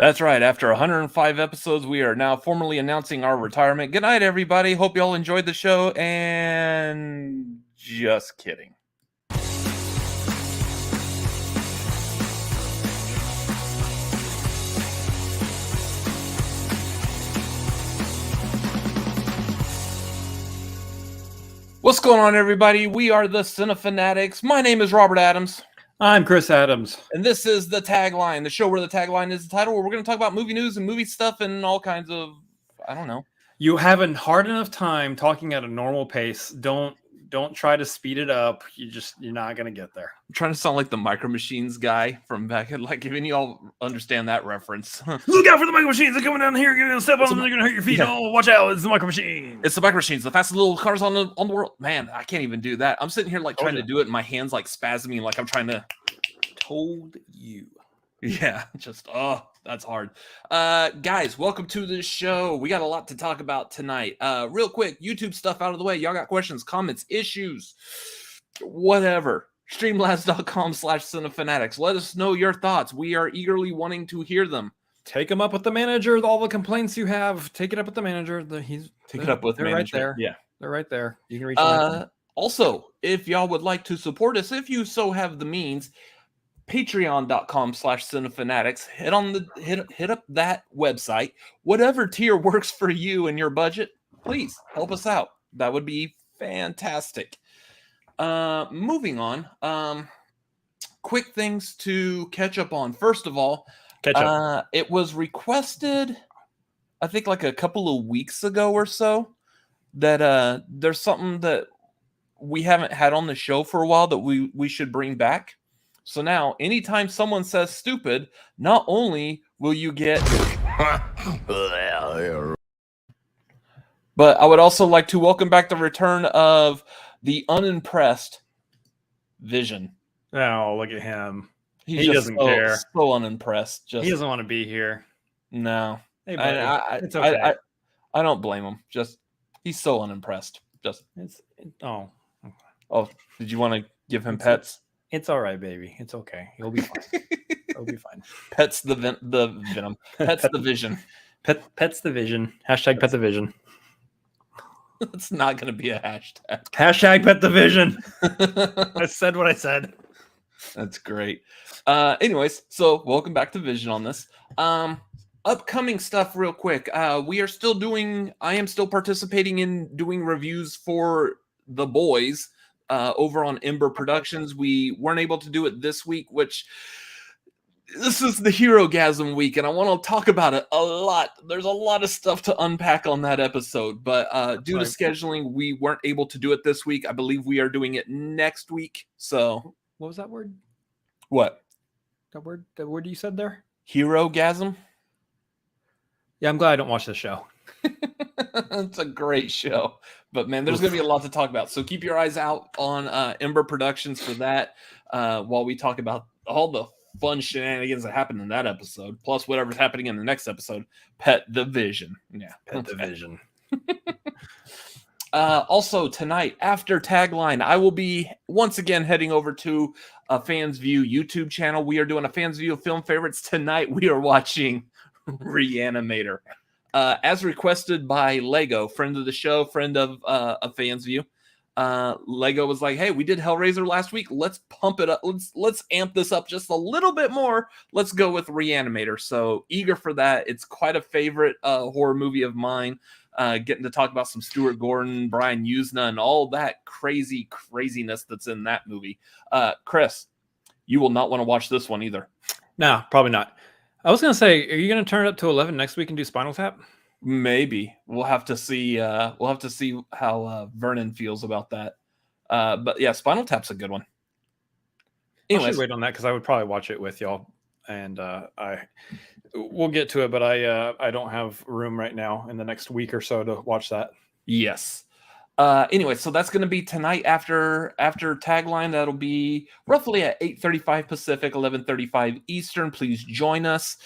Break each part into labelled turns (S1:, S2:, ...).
S1: That's right. After 105 episodes, we are now formally announcing our retirement. Good night, everybody. Hope you all enjoyed the show. And just kidding. What's going on, everybody? We are the Cinefanatics. My name is Robert Adams.
S2: I'm Chris Adams.
S1: And this is the Tagline, the show where the tagline is the title, where we're going to talk about movie news and movie stuff and all kinds of, I don't know.
S2: You have a hard enough time talking at a normal pace. Don't try to speed it up. You're not going to get there.
S1: I'm trying to sound like the Micro Machines guy from back in, like, even you all understand that reference.
S2: Look out for the Micro Machines. They're coming down here. You're going to step on them. They're going to hurt your feet. Yeah. Oh, watch out. It's the Micro Machines.
S1: It's the Micro Machines, the fastest little cars on the world. Man, I can't even do that. I'm sitting here like trying to do it, and my hands like spasming, like I'm trying to.
S2: Told you.
S1: Yeah, just that's hard. Guys, welcome to the show. We got a lot to talk about tonight. Real quick, YouTube stuff out of the way. Y'all got questions, comments, issues, whatever. Streamlabs.com/cinefanatics. Let us know your thoughts. We are eagerly wanting to hear them.
S2: Take them up with the manager. All the complaints you have, take it up with the manager.
S1: Take it up with
S2: they're
S1: management.
S2: Right there.
S1: Yeah,
S2: they're right there. You can reach them.
S1: Also, if y'all would like to support us, if you so have the means, patreon.com/cinefanatics. Hit up that website. Whatever tier works for you and your budget, please help us out. That would be fantastic. Moving on. Quick things to catch up on. First of all, it was requested, I think like a couple of weeks ago or so, that there's something that we haven't had on the show for a while that we should bring back. So now, anytime someone says stupid, not only will you get... but I would also like to welcome back the return of the unimpressed Vision.
S2: Oh, look at him.
S1: He
S2: doesn't care.
S1: So unimpressed.
S2: He doesn't want to be here.
S1: No.
S2: Hey,
S1: it's okay. I don't blame him. Just, he's so unimpressed.
S2: Oh,
S1: did you want to give him pets?
S2: It's all right, baby. It's okay. He'll be fine. He'll be fine.
S1: Pets the venom. Pets the vision.
S2: Pets the vision. Hashtag pet the vision.
S1: It's not going to be a hashtag.
S2: Hashtag pet the vision. I said what I said.
S1: That's great. Anyways, so welcome back to Vision on this. Upcoming stuff real quick. I am still participating in doing reviews for The Boys. Over on Ember Productions. We weren't able to do it this week, which this is the Herogasm week, and I want to talk about it a lot. There's a lot of stuff to unpack on that episode, but due to scheduling, we weren't able to do it this week. I believe we are doing it next week. So,
S2: what was that word?
S1: What?
S2: That word you said there?
S1: Herogasm?
S2: Yeah, I'm glad I don't watch this show.
S1: It's a great show, but man, there's going to be a lot to talk about. So keep your eyes out on Ember Productions for that while we talk about all the fun shenanigans that happened in that episode, plus whatever's happening in the next episode. Pet the Vision. Yeah,
S2: Pet the Vision.
S1: Also, tonight, after Tagline, I will be once again heading over to a Fans View YouTube channel. We are doing a Fans View of film favorites. Tonight, we are watching Reanimator. As requested by Lego, friend of the show, friend of Fans View. Lego was like, hey, we did Hellraiser last week. Let's pump it up. Let's amp this up just a little bit more. Let's go with Reanimator. So eager for that. It's quite a favorite horror movie of mine. Getting to talk about some Stuart Gordon, Brian Usna, and all that craziness that's in that movie. Chris, you will not want to watch this one either.
S2: No, probably not. I was going to say, are you going to turn it up to 11 next week and do Spinal Tap?
S1: Maybe. We'll have to see. We'll have to see how Vernon feels about that. But yeah, Spinal Tap's a good one.
S2: Anyways, I should wait on that because I would probably watch it with y'all, and we'll get to it. But I don't have room right now in the next week or so to watch that.
S1: Yes. Anyway, so that's going to be tonight after Tagline. That'll be roughly at 8:35 Pacific, 11:35 Eastern. Please join us.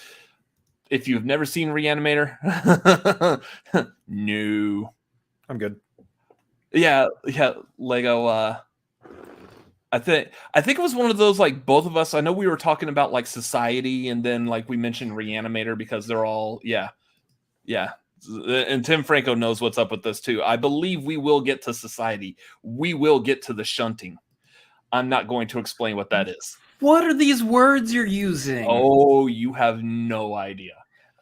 S1: If you've never seen Reanimator, no.
S2: I'm good.
S1: Yeah, Lego. I think it was one of those, like, both of us. I know we were talking about like Society, and then like we mentioned Reanimator because they're all yeah. And Tim Franco knows what's up with this too. I believe we will get to Society. We will get to the shunting. I'm not going to explain what that is.
S2: What are these words you're using?
S1: Oh, you have no idea.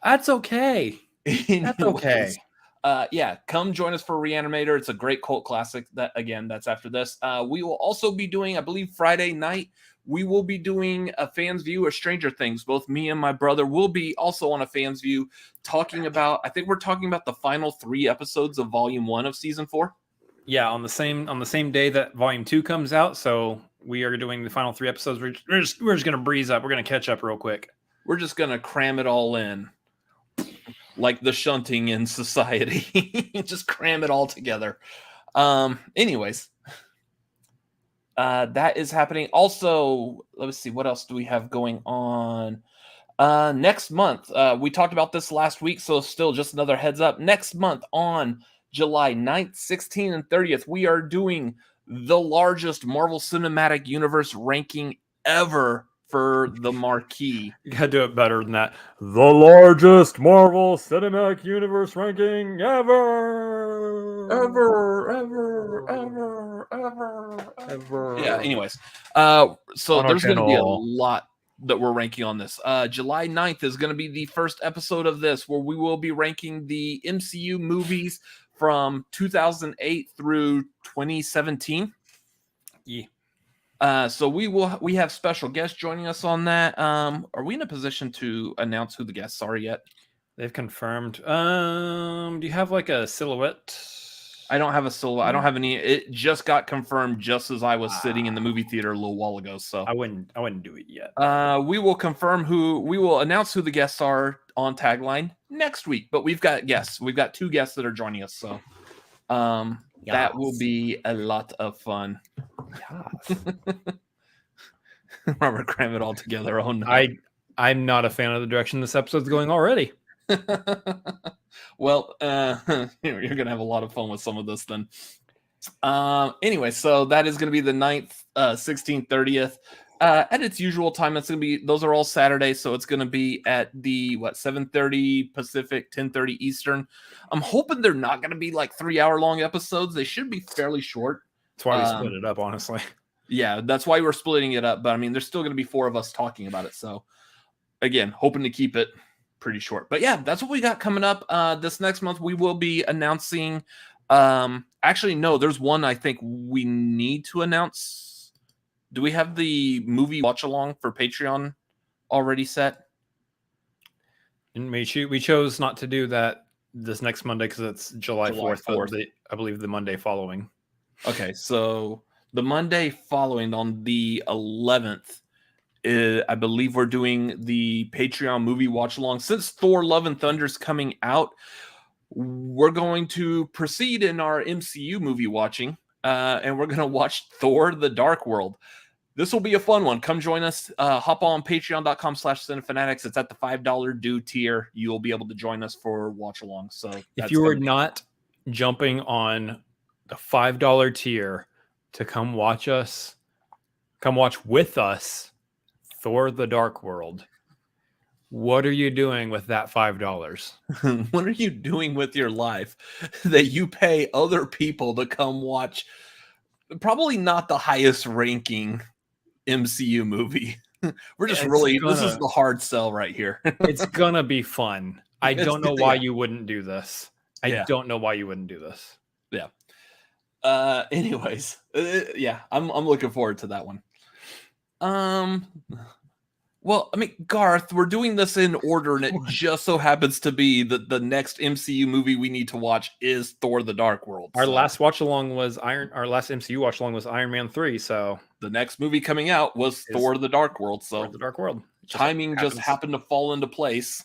S2: That's okay. That's okay.
S1: Yeah, come join us for Reanimator. It's a great cult classic. That's after this. We will also be doing, I believe, Friday night. We will be doing a Fan's View of Stranger Things. Both me and my brother will be also on a Fan's View talking about, I think we're talking about the final 3 episodes of Volume 1 of Season 4.
S2: Yeah, on the same day that Volume 2 comes out. So we are doing the final 3 episodes. We're just going to breeze up. We're going to catch up real quick.
S1: We're just going to cram it all in. Like the shunting in Society. Just cram it all together. Anyways. That is happening. Also, let's see, what else do we have going on? Next month, we talked about this last week, so still just another heads up. Next month on July 9th, 16th, and 30th, we are doing the largest Marvel Cinematic Universe ranking ever for the marquee.
S2: You gotta do it better than that. The largest Marvel Cinematic Universe ranking ever.
S1: Yeah, anyways. So there's going to be a lot that we're ranking on this. July 9th is going to be the first episode of this where we will be ranking the MCU movies from 2008 through 2017.
S2: Yeah.
S1: So we have special guests joining us on that. Are we in a position to announce who the guests are yet?
S2: They've confirmed. Do you have like a silhouette?
S1: I don't have a silhouette. I don't have any. It just got confirmed just as I was sitting in the movie theater a little while ago. So
S2: I wouldn't do it yet.
S1: We will announce who the guests are on Tagline next week. But we've got guests. We've got 2 guests that are joining us. So that will be a lot of fun. Yes. Robert, cram it all together. Oh no.
S2: I'm not a fan of the direction this episode's going already.
S1: Well, you're gonna have a lot of fun with some of this then. Anyway, so that is gonna be the 9th, 16th, 30th. At its usual time. It's gonna be, those are all Saturdays, so it's gonna be at the 7:30 Pacific, 10:30 Eastern. I'm hoping they're not gonna be like 3-hour long episodes. They should be fairly short.
S2: That's why we split it up, honestly.
S1: Yeah, that's why we're splitting it up. But I mean, there's still gonna be 4 of us talking about it. So again, hoping to keep it pretty short. But yeah, that's what we got coming up. This next month we will be announcing. Actually, no, there's one I think we need to announce. Do we have the movie watch along for Patreon already set?
S2: And we chose not to do that this next Monday because it's July 4th. I believe the Monday following.
S1: Okay, so the Monday following on the 11th, I believe we're doing the Patreon movie watch along. Since Thor: Love and Thunder is coming out, we're going to proceed in our MCU movie watching, and we're going to watch Thor: The Dark World. This will be a fun one. Come join us. Hop on patreon.com/cinefanatics. It's at the $5 due tier. You'll be able to join us for watch along. So
S2: if you are not jumping on the $5 tier to come watch with us, Thor: The Dark World, what are you doing with that $5?
S1: What are you doing with your life that you pay other people to come watch probably not the highest ranking MCU movie? We're just this is the hard sell right here.
S2: It's gonna be fun. I don't know why you wouldn't do this. Don't know why you wouldn't do this.
S1: Yeah. Anyways, yeah, I'm looking forward to that one. Well, I mean, Garth, we're doing this in order, and it just so happens to be that the next MCU movie we need to watch is Thor: The Dark World.
S2: Our last watch along was Our last MCU watch along was Iron Man 3. So
S1: the next movie coming out was Thor: The Dark World. So
S2: Thor: The Dark World.
S1: Timing just happened to fall into place.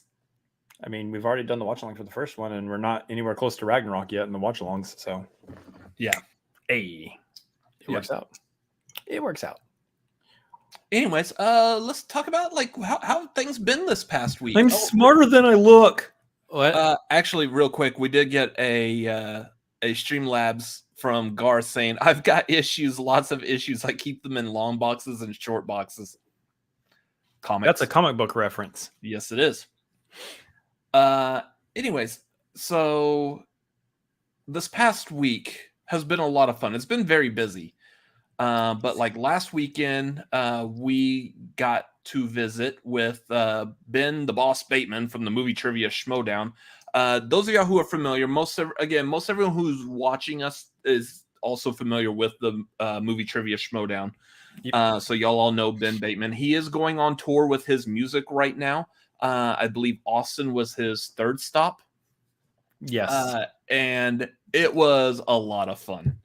S2: I mean, we've already done the watch along for the first one, and we're not anywhere close to Ragnarok yet in the watch alongs. So
S1: yeah,
S2: it works out. It works out.
S1: Anyways, let's talk about like how things been this past week.
S2: I'm smarter than I look.
S1: What? Actually, real quick, we did get a Streamlabs from Garth saying, "I've got issues, lots of issues. I keep them in long boxes and short boxes." Comics.
S2: That's a comic book reference.
S1: Yes, it is. Anyways, so this past week has been a lot of fun. It's been very busy. But like last weekend, we got to visit with Ben the Boss Bateman from the Movie Trivia Schmodown. Those of y'all who are familiar, most everyone who's watching us is also familiar with the Movie Trivia Schmodown. Yep. So y'all all know Ben Bateman. He is going on tour with his music right now. I believe Austin was his third stop.
S2: Yes.
S1: And it was a lot of fun.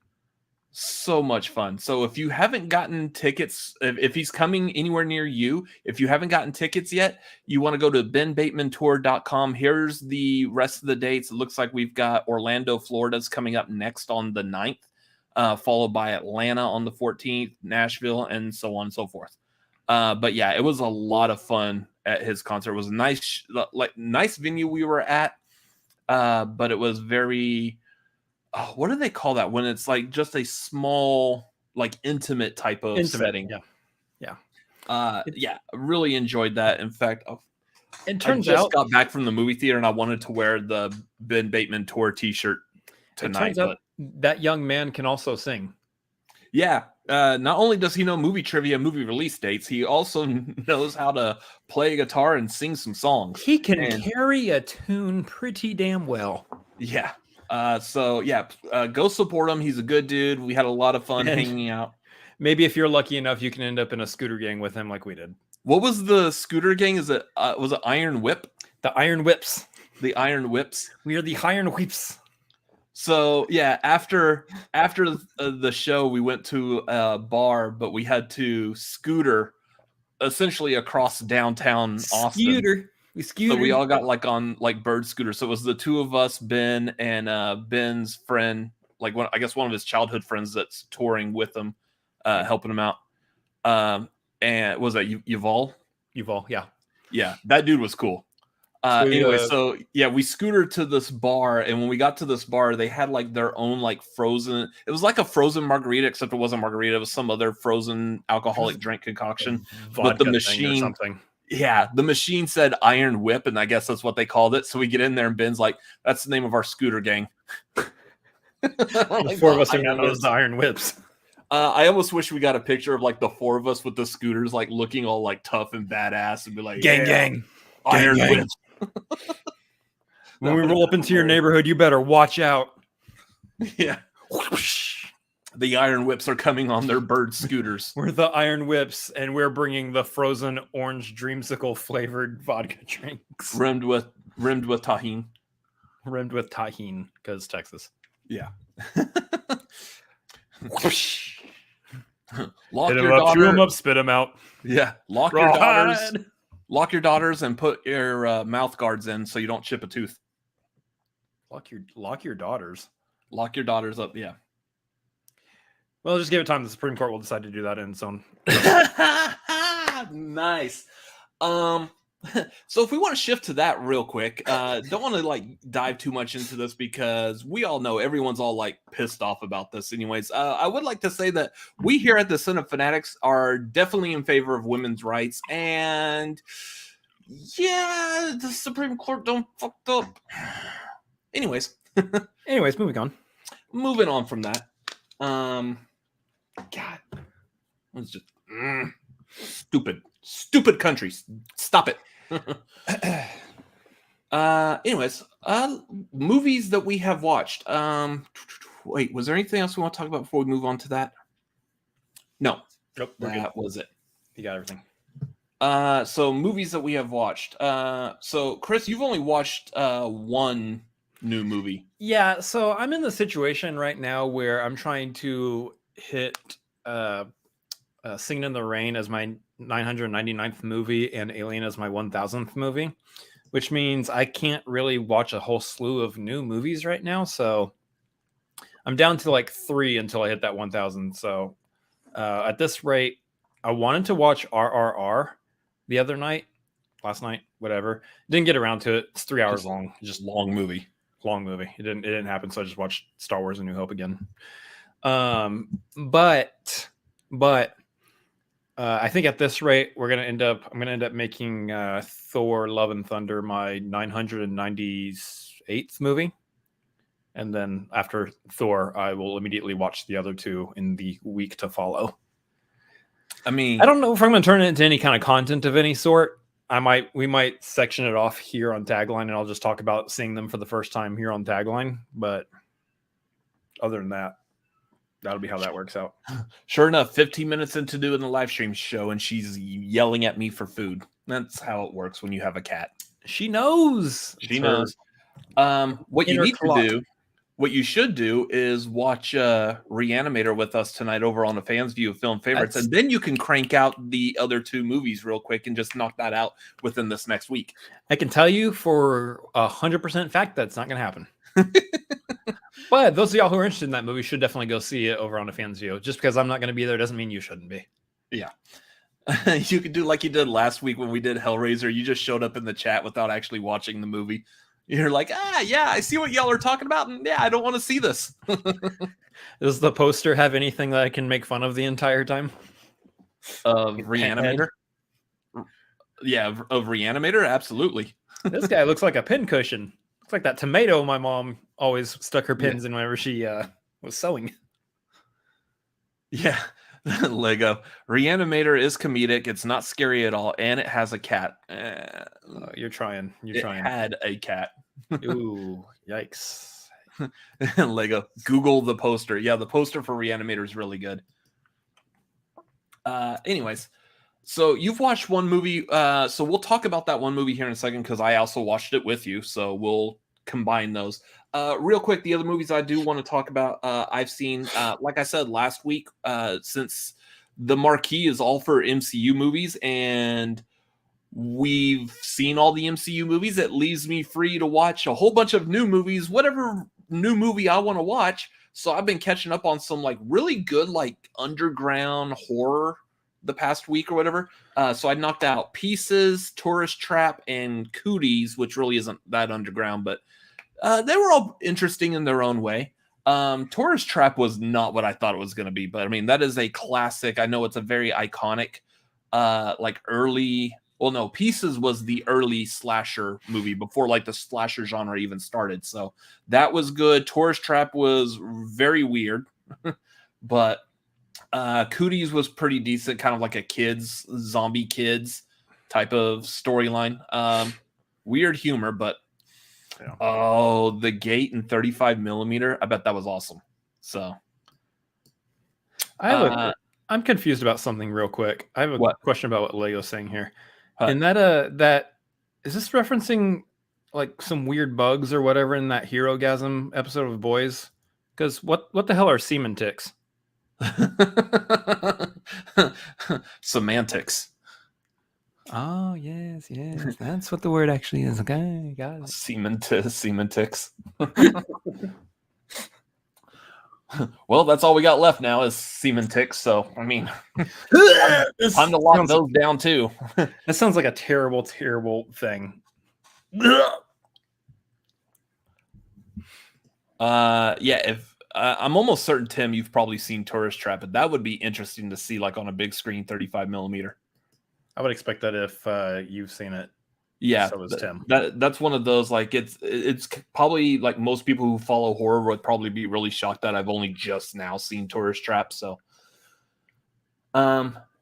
S1: So much fun. So if you haven't gotten tickets, if he's coming anywhere near you, if you haven't gotten tickets yet, you want to go to benbatemantour.com. Here's the rest of the dates. It looks like we've got Orlando, Florida's coming up next on the 9th, followed by Atlanta on the 14th, Nashville, and so on and so forth. But yeah, it was a lot of fun at his concert. It was a nice venue we were at, but it was very... what do they call that when it's like just a small, like intimate type of setting? Yeah. Really enjoyed that. In fact,
S2: it turns
S1: I just
S2: out
S1: got back from the movie theater and I wanted to wear the Ben Bateman tour T-shirt tonight.
S2: But that young man can also sing.
S1: Yeah. Not only does he know movie trivia, movie release dates, he also knows how to play a guitar and sing some songs.
S2: He can carry a tune pretty damn well.
S1: Yeah. Go support him. He's a good dude. We had a lot of fun hanging out.
S2: Maybe if you're lucky enough, you can end up in a scooter gang with him like we did.
S1: What was the scooter gang? Was it Iron Whip?
S2: The Iron Whips.
S1: The Iron Whips.
S2: We are the Iron Whips.
S1: So yeah, after the show, we went to a bar, but we had to scooter essentially across downtown Austin.
S2: We scooted.
S1: So we all got on bird scooters. So it was the two of us, Ben and Ben's friend, one of his childhood friends that's touring with him, helping him out. And was that Yuval?
S2: Yuval, yeah.
S1: Yeah, that dude was cool. So we scootered to this bar, and when we got to this bar, they had their own frozen. It was like a frozen margarita, except it wasn't margarita. It was some other frozen alcoholic drink concoction. But the machine, or something. Yeah, the machine said Iron Whip, and I guess that's what they called it. So we get in there, and Ben's like, "That's the name of our scooter gang."
S2: The four of us are known as the Iron Whips.
S1: I almost wish we got a picture of the four of us with the scooters, looking all tough and badass, and be like,
S2: gang,
S1: Iron Whip.
S2: When we roll up into your neighborhood, you better watch out.
S1: Yeah. The Iron Whips are coming on their bird scooters.
S2: We're the Iron Whips, and we're bringing the frozen orange dreamsicle flavored vodka drinks,
S1: rimmed with tahini.
S2: Rimmed with tahini, because Texas.
S1: Yeah.
S2: Lock your daughter. Chew them up, spit them out.
S1: Yeah. Lock your daughters and put your mouth guards in so you don't chip a tooth.
S2: Lock your daughters.
S1: Lock your daughters up. Yeah.
S2: Well, just give it time. The Supreme Court will decide to do that in its own.
S1: Nice. So if we want to shift to that real quick, don't want to dive too much into this because we all know everyone's all pissed off about this. Anyways, I would like to say that we here at the Cinema Fanatics are definitely in favor of women's rights, and yeah, the Supreme Court don't fucked up. Anyways,
S2: moving on.
S1: Moving on from that. God, it's just stupid countries. Stop it. Anyways, movies that we have watched. Wait, was there anything else we want to talk about before we move on to that? No.
S2: Nope.
S1: That was it.
S2: You got everything.
S1: So movies that we have watched. So Chris, you've only watched one new movie.
S2: Yeah, so I'm in the situation right now where I'm trying to hit Singing in the Rain as my 999th movie and Alien as my 1000th movie, which means I can't really watch a whole slew of new movies right now. So I'm down to 3 until I hit that 1000. So at this rate, I wanted to watch RRR
S1: last night,
S2: whatever. Didn't get around to it. It's 3 hours long.
S1: Just long movie.
S2: long movie. It didn't happen, so I just watched Star Wars: A New Hope again. But I think at this rate, I'm gonna end up making Thor: Love and Thunder my 998th movie, and then after Thor, I will immediately watch the other two in the week to follow.
S1: I mean,
S2: I don't know if I'm going to turn it into any kind of content of any sort. We might section it off here on Tagline, and I'll just talk about seeing them for the first time here on Tagline. But other than that, that'll be how that works out.
S1: Sure enough, 15 minutes into doing the live stream show, and she's yelling at me for food. That's how it works when you have a cat.
S2: She knows.
S1: She knows. What you need to do, what you should do, is watch Reanimator with us tonight over on the Fans View of Film Favorites, and then you can crank out the other two movies real quick and just knock that out within this next week.
S2: I can tell you for 100% fact that's not going to happen. But those of y'all who are interested in that movie should definitely go see it over on the Fans View. Just because I'm not going to be there doesn't mean you shouldn't be.
S1: Yeah. You could do like you did last week when we did Hellraiser. You just showed up in the chat without actually watching the movie. You're like, yeah, I see what y'all are talking about, and yeah, I don't want to see this.
S2: Does the poster have anything that I can make fun of the entire time?
S1: Of Reanimator? Yeah, of Reanimator, absolutely.
S2: This guy looks like a pincushion. Looks like that tomato my mom always stuck her pins in whenever she was sewing.
S1: Yeah, Lego. Reanimator is comedic. It's not scary at all, and it has a cat.
S2: You're trying.
S1: It had a cat.
S2: Ooh, yikes.
S1: Lego. Google the poster. Yeah, the poster for Reanimator is really good. Anyways, so you've watched one movie. So we'll talk about that one movie here in a second because I also watched it with you. So we'll combine those. Real quick, the other movies I do want to talk about, I've seen, like I said last week, since the marquee is all for MCU movies, and we've seen all the MCU movies, it leaves me free to watch a whole bunch of new movies, whatever new movie I want to watch. So I've been catching up on some like really good like underground horror the past week or whatever. So I knocked out Pieces, Tourist Trap, and Cooties, which really isn't that underground, but they were all interesting in their own way. Tourist Trap was not what I thought it was going to be, but I mean, that is a classic. I know it's a very iconic, like early, well, no, Pieces was the early slasher movie before like the slasher genre even started. So that was good. Tourist Trap was very weird, but Cooties was pretty decent, kind of like a zombie kids type of storyline. Weird humor, but yeah. Oh, the gate in 35 millimeter. I bet that was awesome. So
S2: I'm confused about something real quick. I have a question about what Lego's saying here. And that is this referencing like some weird bugs or whatever in that Hero-gasm episode of Boys? Because what the hell are semen ticks?
S1: Semantics.
S2: Oh, yes. That's what the word actually is. Okay, got it.
S1: Semantics. Well, that's all we got left now is semantics. So, I mean, time to lock those down too.
S2: That sounds like a terrible, terrible thing.
S1: If I'm almost certain, Tim, you've probably seen Tourist Trap, but that would be interesting to see like on a big screen, 35 millimeter.
S2: I would expect that if you've seen it.
S1: Yeah,
S2: so is Tim.
S1: That's one of those, like it's probably like most people who follow horror would probably be really shocked that I've only just now seen Tourist Trap. So,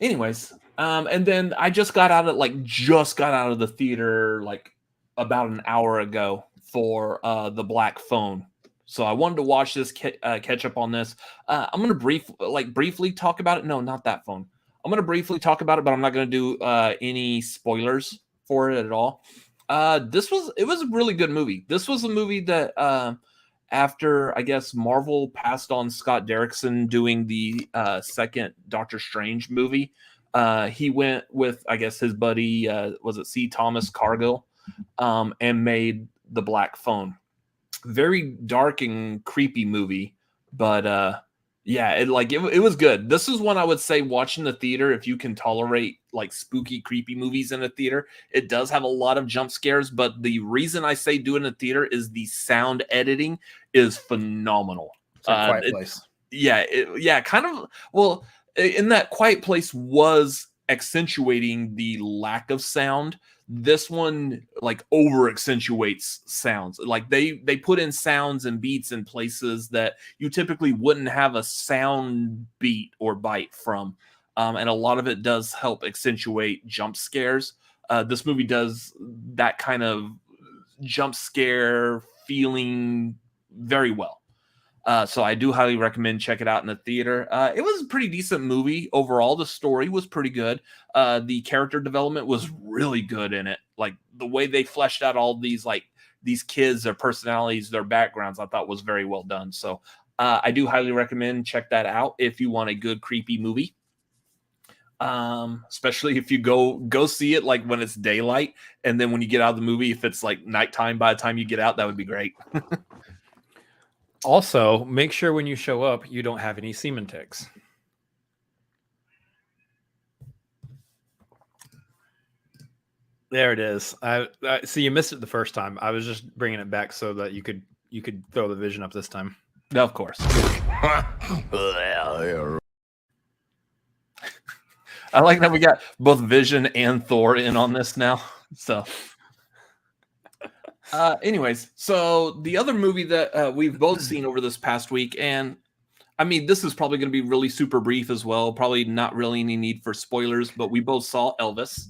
S1: anyways, and then I just got out of the theater like about an hour ago for the Black Phone. So I wanted to watch this, catch up on this. I'm gonna briefly talk about it. No, not that phone. I'm going to briefly talk about it, but I'm not going to do any spoilers for it at all. It was a really good movie. This was a movie that after, I guess, Marvel passed on Scott Derrickson doing the second Doctor Strange movie, he went with, I guess, his buddy, was it C. Thomas Cargill, and made The Black Phone. Very dark and creepy movie, but Yeah, it was good. This is one I would say watch in the theater if you can tolerate like spooky, creepy movies in a theater. It does have a lot of jump scares, but the reason I say do it in a theater is the sound editing is phenomenal.
S2: It's a quiet place.
S1: Yeah, kind of. Well, in that quiet place was accentuating the lack of sound. This one like over accentuates sounds. Like they put in sounds and beats in places that you typically wouldn't have a sound beat or bite from. And a lot of it does help accentuate jump scares. This movie does that kind of jump scare feeling very well. So I do highly recommend check it out in the theater. It was a pretty decent movie overall. The story was pretty good. The character development was really good in it. Like the way they fleshed out all these kids, their personalities, their backgrounds, I thought was very well done. So I do highly recommend check that out if you want a good creepy movie. Especially if you go see it like when it's daylight, and then when you get out of the movie, if it's like nighttime by the time you get out, that would be great.
S2: Also, make sure when you show up, you don't have any semen ticks. There it is. I see you missed it the first time. I was just bringing it back so that you could throw the vision up this time.
S1: No, of course. I like that we got both Vision and Thor in on this now. So, anyways, so the other movie that we've both seen over this past week, and I mean, this is probably going to be really super brief as well. Probably not really any need for spoilers, but we both saw Elvis.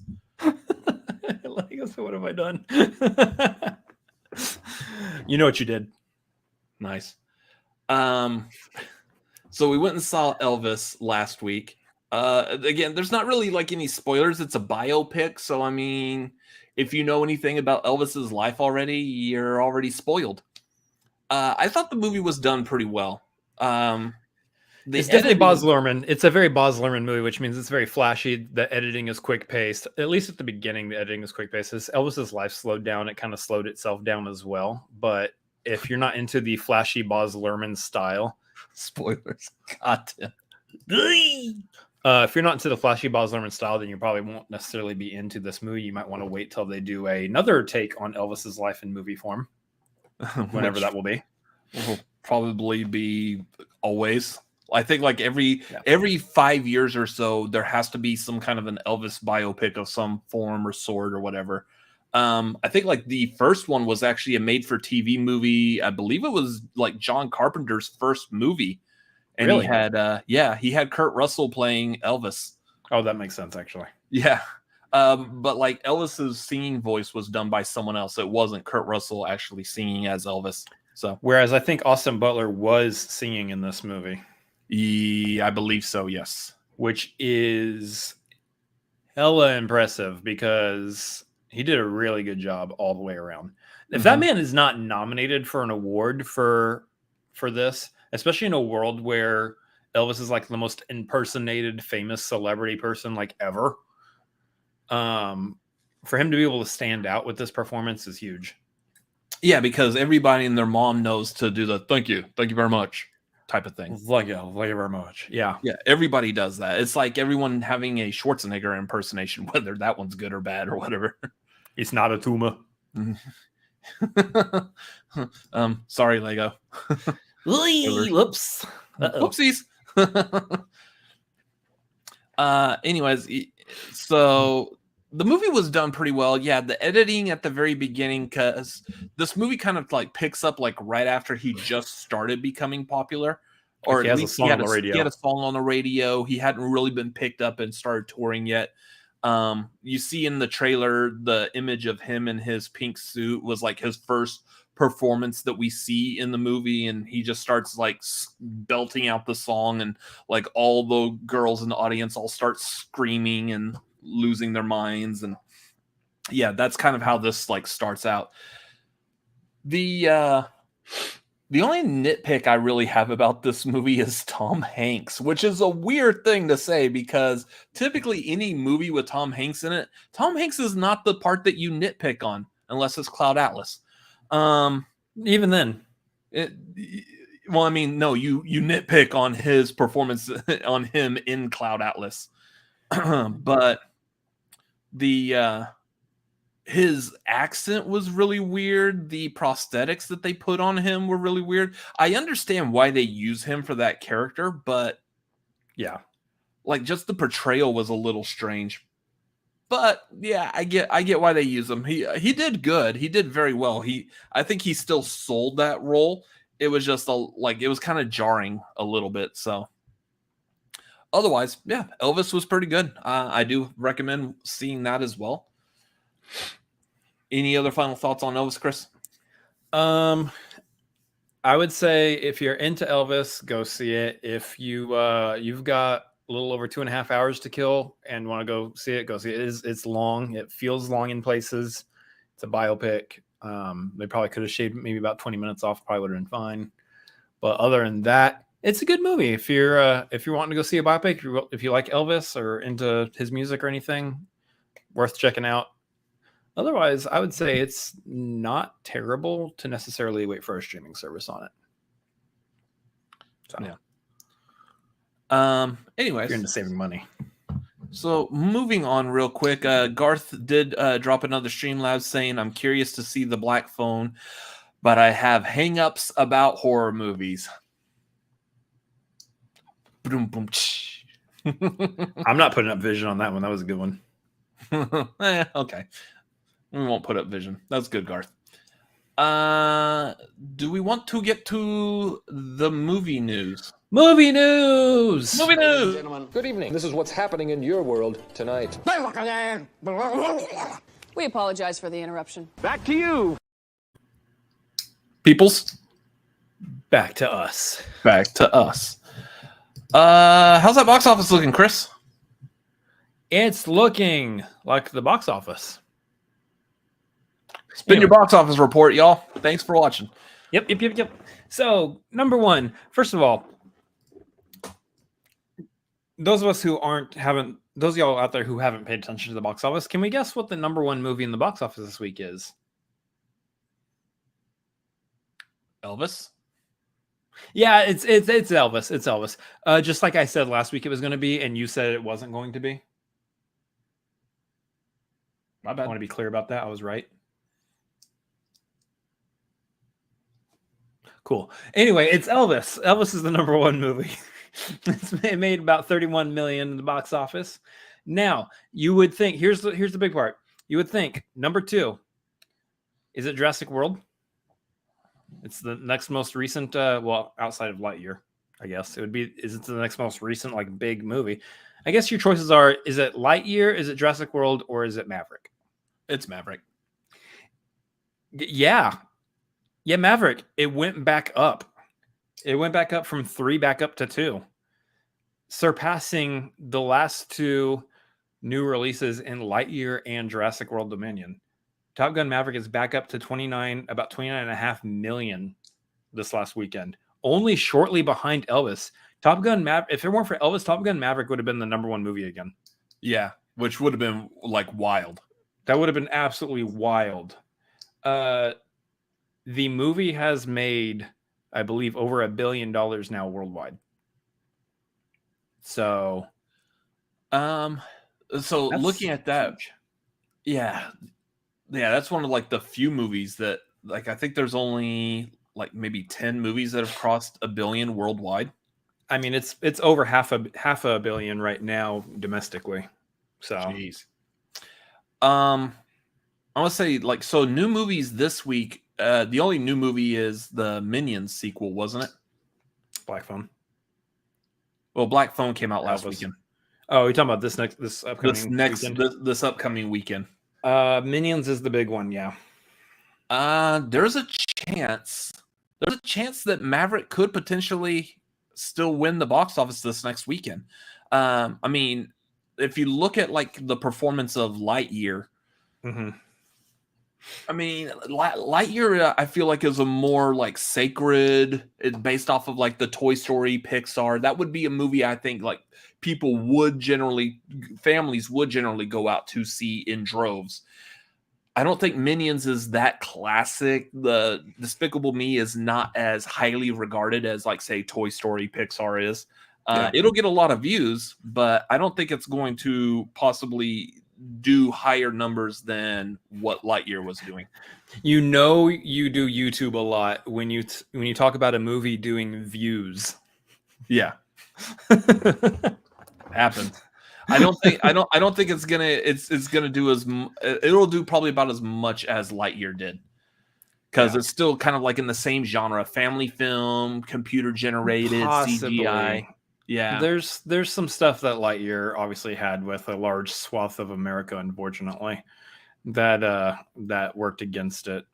S2: So what have I done? You know what you did.
S1: Nice. So we went and saw Elvis last week. Again, there's not really like any spoilers. It's a biopic. So, I mean, if you know anything about Elvis's life already, you're already spoiled. I thought the movie was done pretty well.
S2: It's definitely Baz Luhrmann. It's a very Baz Luhrmann movie, which means it's very flashy. The editing is quick paced. At least at the beginning, the editing is quick paced. As Elvis's life slowed down, it kind of slowed itself down as well. But if you're not into the flashy Baz Luhrmann style,
S1: spoilers, goddamn.
S2: If you're not into the flashy Baz Luhrmann style, then you probably won't necessarily be into this movie. You might want to wait till they do another take on Elvis's life in movie form, whenever that will be.
S1: Will probably be always. I think like every 5 years or so, there has to be some kind of an Elvis biopic of some form or sort or whatever. I think like the first one was actually a made-for-TV movie. I believe it was like John Carpenter's first movie. And really? He had Kurt Russell playing Elvis.
S2: Oh, that makes sense, actually.
S1: Yeah. But like Elvis's singing voice was done by someone else. It wasn't Kurt Russell actually singing as Elvis. So,
S2: whereas I think Austin Butler was singing in this movie.
S1: I believe so, yes.
S2: Which is hella impressive because he did a really good job all the way around. If that man is not nominated for an award for this, especially in a world where Elvis is like the most impersonated famous celebrity person like ever, for him to be able to stand out with this performance is huge.
S1: Yeah, because everybody and their mom knows to do the thank you very much type of thing.
S2: Thank you very much. Yeah.
S1: Yeah, everybody does that. It's like everyone having a Schwarzenegger impersonation, whether that one's good or bad or whatever.
S2: It's not a tumor.
S1: Sorry, Lego.
S2: Whoops.
S1: Whoopsies. Anyways, so the movie was done pretty well. Yeah, the editing at the very beginning, because this movie kind of like picks up like right after he just started becoming popular, or
S2: like
S1: at least he had a song on the radio. He hadn't really been picked up and started touring yet. You see in the trailer, the image of him in his pink suit was like his first performance that we see in the movie, and he just starts like belting out the song, and like all the girls in the audience all start screaming and losing their minds. And yeah, that's kind of how this like starts out. The only nitpick I really have about this movie is Tom Hanks, which is a weird thing to say because typically any movie with Tom Hanks in it, Tom Hanks is not the part that you nitpick on unless it's Cloud Atlas.
S2: Even then,
S1: Well, I mean, no, you nitpick on his performance on him in Cloud Atlas, but the his accent was really weird. The prosthetics that they put on him were really weird. I understand why they use him for that character, but
S2: Yeah.
S1: like just the portrayal was a little strange. But yeah, I get why they use him. He did good. He did very well. I think he still sold that role. It was just it was kind of jarring a little bit. So otherwise, yeah, Elvis was pretty good. I do recommend seeing that as well. Any other final thoughts on Elvis, Chris?
S2: I would say if you're into Elvis, go see it. If you've got a little over 2.5 hours to kill and want to go see it, go see it. It's long. It feels long in places. It's a biopic. They probably could have shaved maybe about 20 minutes off. Probably would have been fine. But other than that, it's a good movie. If you're wanting to go see a biopic, if you like Elvis or into his music or anything, worth checking out. Otherwise, I would say it's not terrible to necessarily wait for a streaming service on it. So,
S1: yeah. Anyways,
S2: if you're into saving money.
S1: So moving on real quick, Garth did drop another Streamlabs saying, "I'm curious to see the Black Phone, but I have hangups about horror movies."
S2: I'm not putting up Vision on that one. That was a good one.
S1: Okay. We won't put up Vision. That's good, Garth. Do we want to get to the movie news?
S2: Movie news!
S1: Movie news!
S3: Gentlemen, good evening. This is what's happening in your world tonight.
S4: We apologize for the interruption.
S3: Back to you.
S1: Peoples,
S2: Back to us.
S1: back to us. How's that box office looking, Chris?
S2: It's looking like the box office.
S1: Spin your box office report, y'all. Thanks for watching.
S2: Yep. So, number one, first of all, those of us who those of y'all out there who haven't paid attention to the box office, can we guess what the number one movie in the box office this week is?
S1: Elvis?
S2: Yeah, it's Elvis. It's Elvis. Just like I said last week it was going to be, and you said it wasn't going to be.
S1: My bad.
S2: I want to be clear about that. I was right. Cool. Anyway, it's Elvis. Elvis is the number one movie. It made about 31 million in the box office. Now, you would think, here's the big part. You would think number two, is it Jurassic World? It's the next most recent, outside of Lightyear, I guess. Is it the next most recent, like, big movie? I guess your choices are, is it Lightyear, is it Jurassic World, or is it Maverick?
S1: It's Maverick.
S2: Yeah, Maverick. It went back up. It went back up from 3 back up to 2, surpassing the last 2 new releases in Lightyear and Jurassic World Dominion. Top Gun Maverick is back up to about 29.5 million this last weekend, only shortly behind Elvis. Top Gun Maverick, if it weren't for Elvis, Top Gun Maverick would have been the number one movie again.
S1: Yeah, which would have been like wild.
S2: That would have been absolutely wild. The movie has made, I believe, over $1 billion now worldwide. So,
S1: looking at that, yeah, that's one of like the few movies that, like, I think there's only like maybe 10 movies that have crossed $1 billion worldwide.
S2: I mean, it's over half a billion right now domestically. So,
S1: jeez. I want to say, like, so new movies this week. The only new movie is the Minions sequel, wasn't it?
S2: Black Phone.
S1: Well, Black Phone came out last weekend.
S2: Oh, you're talking about this upcoming weekend?
S1: This upcoming weekend.
S2: Minions is the big one, yeah.
S1: There's a chance that Maverick could potentially still win the box office this next weekend. I mean, if you look at like the performance of Lightyear, I mean, Lightyear, I feel like is a more like sacred. It's based off of like the Toy Story, Pixar. That would be a movie I think like families would generally go out to see in droves. I don't think Minions is that classic. The Despicable Me is not as highly regarded as, like, say, Toy Story, Pixar is. It'll get a lot of views, but I don't think it's going to possibly do higher numbers than what Lightyear was doing.
S2: You do YouTube a lot when you talk about a movie doing views.
S1: Yeah, happens. I don't think it's gonna do it'll do probably about as much as Lightyear did, because it's still kind of like in the same genre, family film, computer generated, CGI. Yeah,
S2: there's some stuff that Lightyear obviously had with a large swath of America, unfortunately, that worked against it.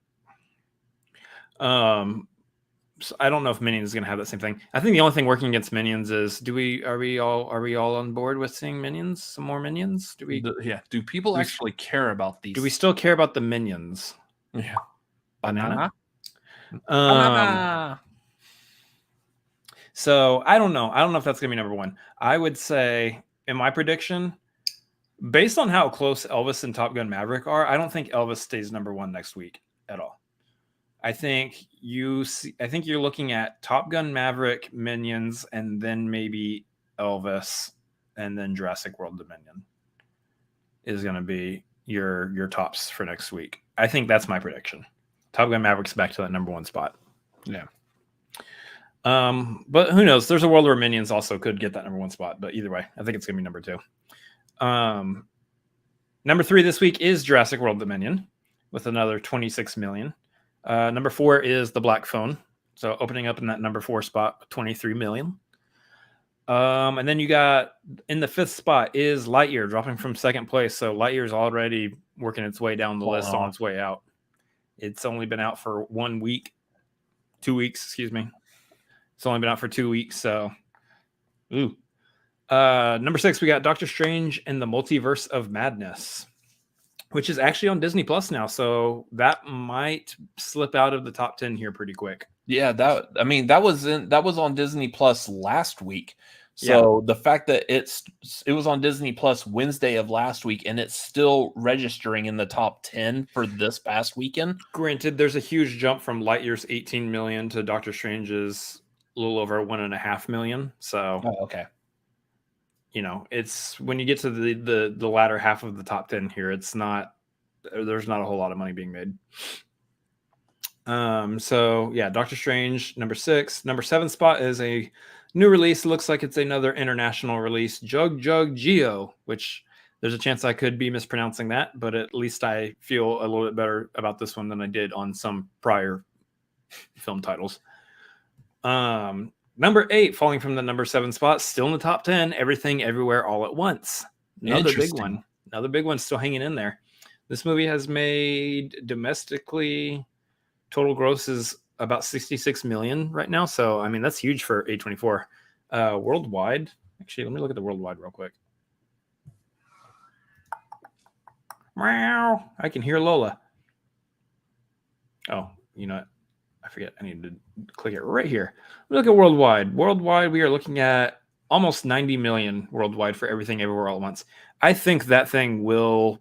S2: So I don't know if Minions is going to have that same thing. I think the only thing working against Minions is are we all on board with seeing Minions? Some more Minions?
S1: Do people actually care about these?
S2: Do we still care about the Minions?
S1: Yeah.
S2: Banana.
S1: Banana.
S2: So I don't know. I don't know if that's going to be number one. I would say, in my prediction, based on how close Elvis and Top Gun Maverick are, I don't think Elvis stays number one next week at all. I think you're looking at Top Gun Maverick, Minions, and then maybe Elvis, and then Jurassic World Dominion is going to be your tops for next week. I think that's my prediction. Top Gun Maverick's back to that number one spot.
S1: Yeah.
S2: But who knows? There's a world where Minions also could get that number one spot. But either way, I think it's going to be number two. Number three this week is Jurassic World Dominion with another 26 million. Number four is The Black Phone. So opening up in that number four spot, 23 million. And then you got in the fifth spot is Lightyear dropping from second place. So Lightyear is already working its way down the list on its way out. It's only been out for 2 weeks, excuse me. It's only been out for 2 weeks. So, number six, we got Doctor Strange and the Multiverse of Madness, which is actually on Disney Plus now. So that might slip out of the top 10 here pretty quick.
S1: Yeah, that was on Disney Plus last week. So the fact that it was on Disney Plus Wednesday of last week and it's still registering in the top 10 for this past weekend.
S2: Granted, there's a huge jump from Lightyear's 18 million to Doctor Strange's a little over 1.5 million. So
S1: okay.
S2: You know, it's when you get to the latter half of the top 10 here, there's not a whole lot of money being made. So yeah, Doctor Strange, number six. Number seven spot is a new release. It looks like it's another international release, Jug Jug Geo, which there's a chance I could be mispronouncing that, but at least I feel a little bit better about this one than I did on some prior film titles. Number eight, falling from the number seven spot, still in the top 10, Everything Everywhere All at Once. Another big one. Another big one still hanging in there. This movie has made domestically, total gross is about 66 million right now. So, I mean, that's huge for A24. Worldwide, actually, let me look at the worldwide real quick. Meow. I can hear Lola. Oh, you know what? I forget. I need to click it right here. We look at worldwide. Worldwide, we are looking at almost 90 million worldwide for Everything Everywhere All at Once. I think that thing will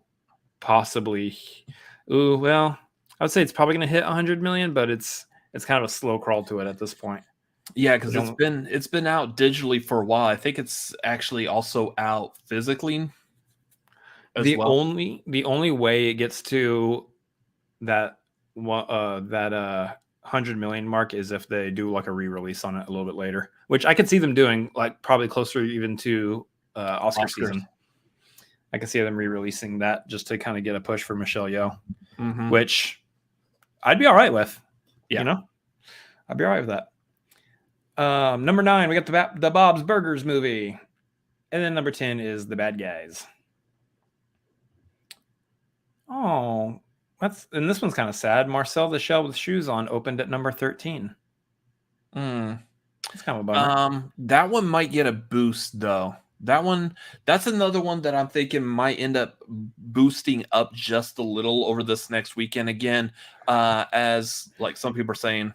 S2: possibly. I would say it's probably going to hit 100 million, but it's kind of a slow crawl to it at this point.
S1: Yeah, because it's been out digitally for a while. I think it's actually also out physically.
S2: The only way it gets to that 100 million mark is if they do like a re-release on it a little bit later, which I could see them doing, like probably closer even to Oscar season. I can see them re-releasing that just to kind of get a push for Michelle Yeoh, which I'd be all right with.
S1: Yeah.
S2: You know, I'd be all right with that. Number 9, we got the Bob's Burgers movie, and then number 10 is The Bad Guys. Oh, and this one's kind of sad. Marcel the Shell with Shoes On opened at number 13. It's kind of a bummer.
S1: That one might get a boost though. That's another one that I'm thinking might end up boosting up just a little over this next weekend again. As like some people are saying,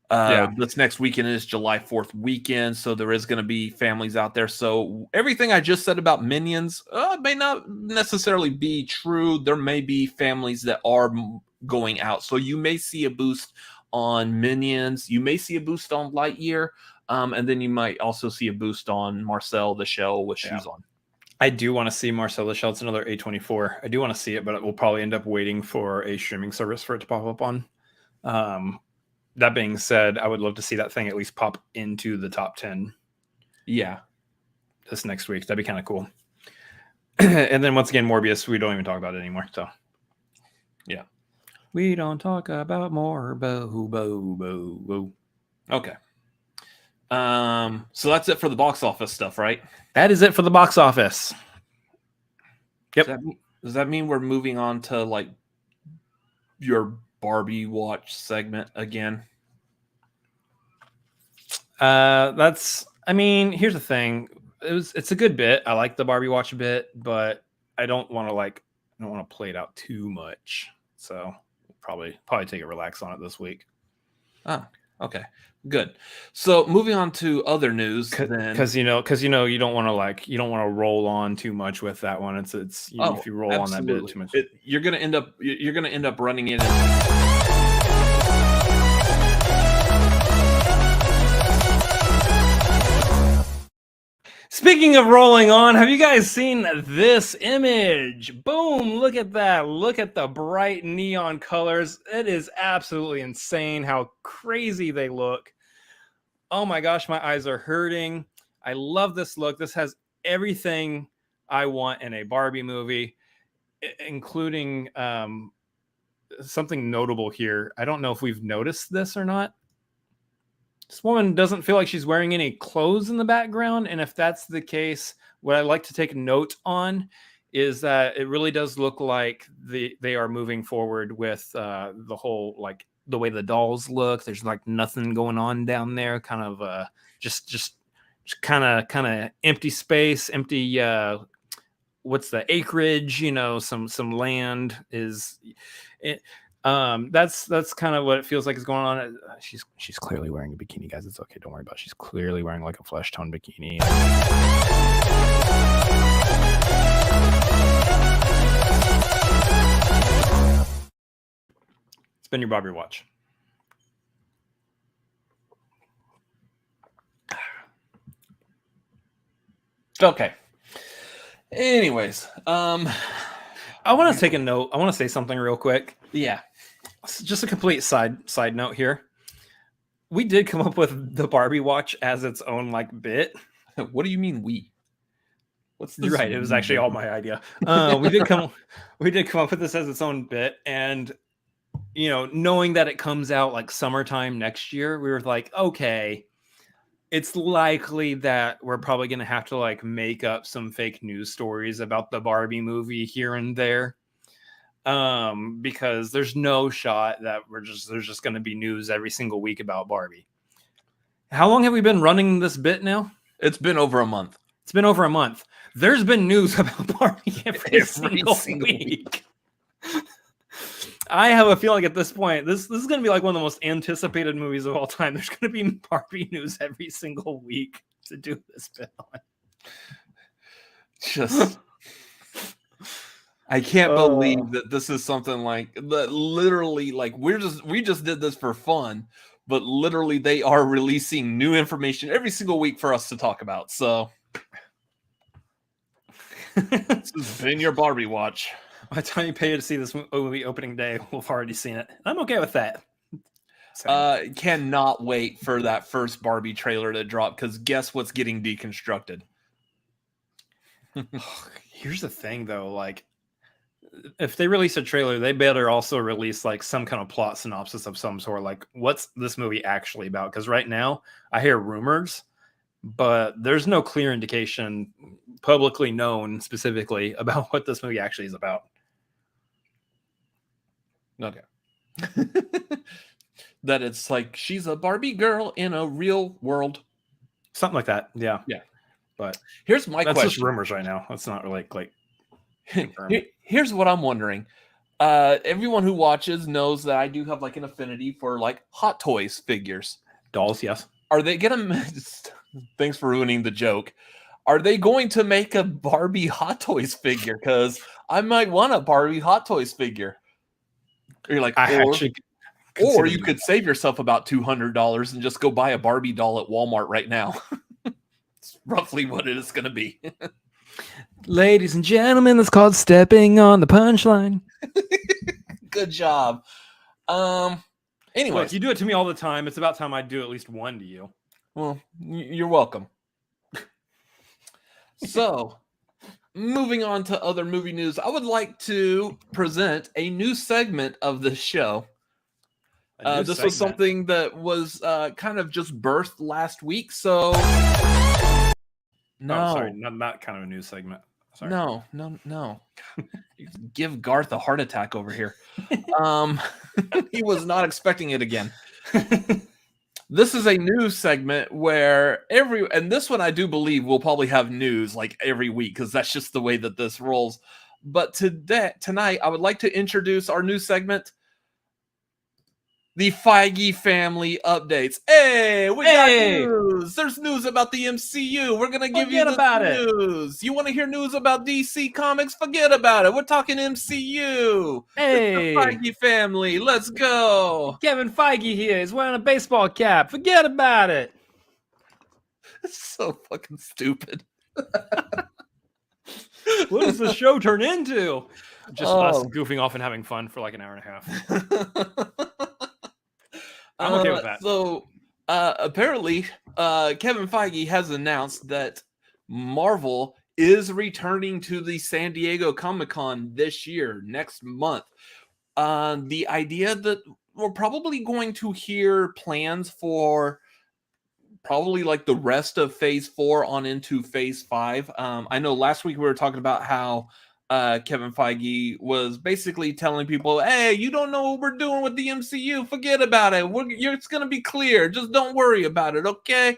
S1: This next weekend is July 4th weekend, so there is going to be families out there. So everything I just said about Minions may not necessarily be true. There may be families that are going out. So you may see a boost on Minions. You may see a boost on Lightyear. And then you might also see a boost on Marcel the Shell with shoes on.
S2: I do want to see Marcel the Shell. It's another A24. I do want to see it, but we'll probably end up waiting for a streaming service for it to pop up on. That being said, I would love to see that thing at least pop into the top 10.
S1: Yeah.
S2: This next week. That'd be kind of cool. And then once again, Morbius, we don't even talk about it anymore. So, yeah. We don't talk about Morbo.
S1: Okay. So that's it for the box office stuff, right?
S2: That is it for the box office. Yep.
S1: Does that mean we're moving on to like your Barbie Watch segment again?
S2: Here's the thing. It's a good bit. I like the Barbie Watch bit, but I don't want to play it out too much. So probably take a relax on it this week.
S1: Oh, okay. Good. So moving on to other news,
S2: because you don't want to roll on too much with that one. If you roll on that bit too much,
S1: you're gonna end up running in.
S2: Speaking of rolling on, have you guys seen this image? Boom! Look at that. Look at the bright neon colors. It is absolutely insane how crazy they look. Oh my gosh, my eyes are hurting. I love this look. This has everything I want in a Barbie movie, including something notable here. I don't know if we've noticed this or not. This woman doesn't feel like she's wearing any clothes in the background. And if that's the case, what I'd like to take note on is that it really does look like they are moving forward with the whole, like, the way the dolls look. There's like nothing going on down there. Kind of just kind of empty space, empty. What's the acreage? Some land is it. That's kind of what it feels like is going on. She's clearly wearing a bikini, guys. It's okay. Don't worry about it. She's clearly wearing like a flesh tone bikini. Spin your Barbie watch.
S1: Okay. Anyways,
S2: I want to take a note. I want to say something real quick.
S1: Yeah.
S2: Just a complete side note here. We did come up with the Barbie watch as its own like bit.
S1: What do you mean we?
S2: You're right. It was actually all my idea. We did come up with this as its own bit, and knowing that it comes out like summertime next year, we were like, okay, it's likely that we're probably going to have to like make up some fake news stories about the Barbie movie here and there. Because there's no shot that there's just going to be news every single week about Barbie. How long have we been running this bit now?
S1: It's been over a month.
S2: It's been over a month. There's been news about Barbie every single week. I have a feeling at this point, this is going to be like one of the most anticipated movies of all time. There's going to be Barbie news every single week to do this bit on.
S1: Just... I can't believe that this is something like that. Literally, like we just did this for fun, but literally they are releasing new information every single week for us to talk about. So this has been your Barbie watch.
S2: By the time you pay to see this movie opening day, we'll have already seen it. I'm okay with that.
S1: Cannot wait for that first Barbie trailer to drop, because guess what's getting deconstructed?
S2: Here's the thing, though, like, if they release a trailer, they better also release like some kind of plot synopsis of some sort. Like, what's this movie actually about? Because right now I hear rumors, but there's no clear indication publicly known specifically about what this movie actually is about.
S1: Okay. That it's like she's a Barbie girl in a real world.
S2: Something like that. Yeah.
S1: Yeah.
S2: But
S1: here's my question.
S2: That's just rumors right now. That's not really like
S1: Here's what I'm wondering. Everyone who watches knows that I do have like an affinity for like Hot Toys figures.
S2: Dolls, yes.
S1: Are they gonna? Thanks for ruining the joke. Are they going to make a Barbie Hot Toys figure? Because I might want a Barbie Hot Toys figure. You're like, or you could save yourself about $200 and just go buy a Barbie doll at Walmart right now. It's roughly what it is going to be.
S2: Ladies and gentlemen, that's called stepping on the punchline.
S1: Good job. Anyway,
S2: Look, you do it to me all the time. It's about time I do at least one to you.
S1: Well, you're welcome. So, moving on to other movie news, I would like to present a new segment of the show. This was something that was kind of just birthed last week. So, no,
S2: sorry, not kind of a news segment. Sorry.
S1: No. Give Garth a heart attack over here. He was not expecting it again. This is a news segment where and this one I do believe will probably have news like every week because that's just the way that this rolls. But tonight, I would like to introduce our new segment, the Feige family updates. Hey, we got news. There's news about the MCU. We're gonna give you the news. You want to hear news about DC Comics? Forget about it. We're talking MCU.
S2: Hey,
S1: the Feige family. Let's go.
S2: Kevin Feige here. He's wearing a baseball cap. Forget about it.
S1: It's so fucking stupid.
S2: What does the show turn into? Just us goofing off and having fun for like an hour and a half. I'm okay with that.
S1: So, apparently, Kevin Feige has announced that Marvel is returning to the San Diego Comic-Con this year, next month. The idea that we're probably going to hear plans for probably like the rest of Phase 4 on into Phase 5. I know last week we were talking about how Kevin Feige was basically telling people, hey, you don't know what we're doing with the MCU. Forget about it. It's going to be clear. Just don't worry about it, okay?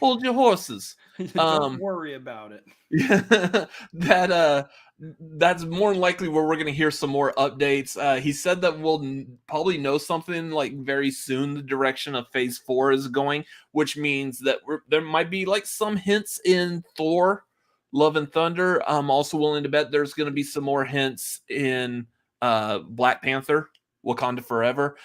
S1: Hold your horses.
S2: Don't worry about it.
S1: Yeah, that's more than likely where we're going to hear some more updates. He said that we'll probably know something like very soon the direction of Phase 4 is going, which means that there might be like some hints in Thor Love and Thunder. I'm also willing to bet there's going to be some more hints in Black Panther, Wakanda Forever.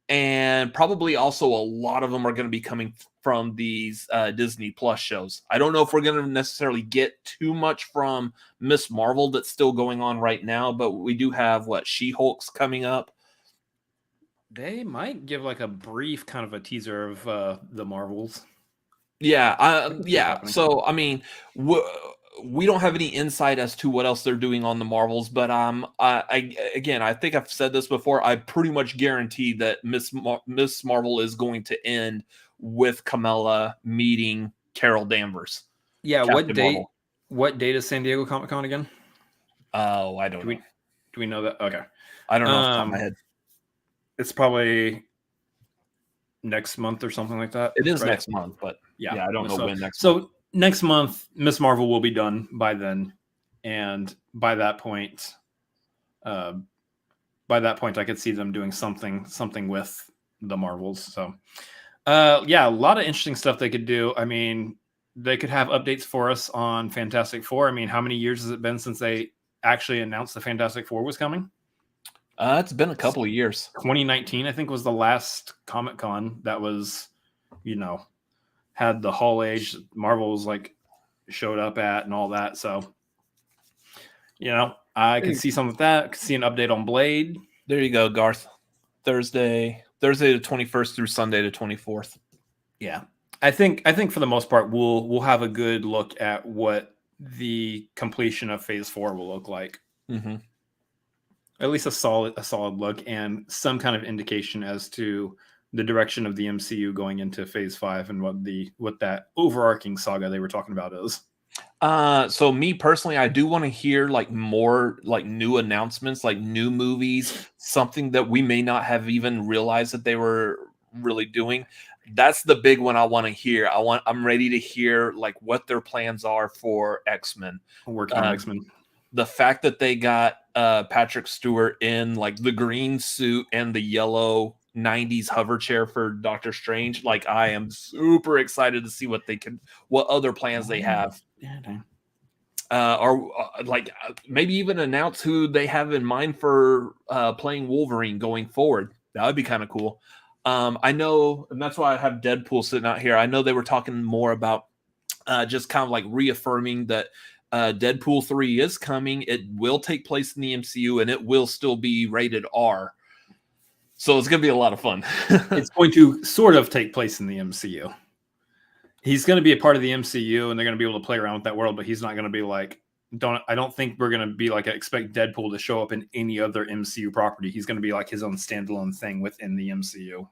S1: And probably also a lot of them are going to be coming from these Disney Plus shows. I don't know if we're going to necessarily get too much from Miss Marvel that's still going on right now, but we do have, She-Hulk's coming up.
S2: They might give like a brief kind of a teaser of the Marvels.
S1: Yeah. So, I mean, we don't have any insight as to what else they're doing on the Marvels, but I think I've said this before. I pretty much guarantee that Miss Marvel is going to end with Kamala meeting Carol Danvers.
S2: Yeah,
S1: Captain Marvel.
S2: What date is San Diego Comic-Con again?
S1: Oh, I don't know.
S2: Do we know that? Okay,
S1: I don't know off the top of my head.
S2: It's probably next month or something like that.
S1: It is next month, but yeah, I don't know when next month.
S2: Next month, Miss Marvel will be done by then, and by that point, I could see them doing something with the Marvels. So, a lot of interesting stuff they could do. I mean, they could have updates for us on Fantastic Four. I mean, how many years has it been since they actually announced the Fantastic Four was coming?
S1: It's been a couple of years.
S2: 2019, I think, was the last Comic-Con that was, had the Hall Age Marvels showed up at and all that. So, I could see some of that. Could see an update on Blade.
S1: There you go, Garth. Thursday the 21st through Sunday the 24th.
S2: Yeah, I think for the most part we'll have a good look at what the completion of Phase 4 will look like.
S1: Mm-hmm.
S2: At least a solid look and some kind of indication as to the direction of the MCU going into Phase 5 and what that overarching saga they were talking about is.
S1: So me personally, I do want to hear more new announcements, new movies, something that we may not have even realized that they were really doing. That's the big one I want to hear. I'm ready to hear what their plans are for X-Men.
S2: Working on X-Men.
S1: The fact that they got Patrick Stewart in like the green suit and the yellow 90s hover chair for Doctor Strange. Like, I am super excited to see what other plans they have. Or maybe even announce who they have in mind for playing Wolverine going forward. That would be kind of cool. I know, and that's why I have Deadpool sitting out here. I know they were talking more about just kind of like reaffirming that Deadpool 3 is coming. It will take place in the MCU, and it will still be rated R. So it's going to be a lot of fun.
S2: It's going to sort of take place in the MCU. He's going to be a part of the MCU, and they're going to be able to play around with that world, but he's not going to be like, I don't think we're going to be like, expect Deadpool to show up in any other MCU property. He's going to be like his own standalone thing within the MCU.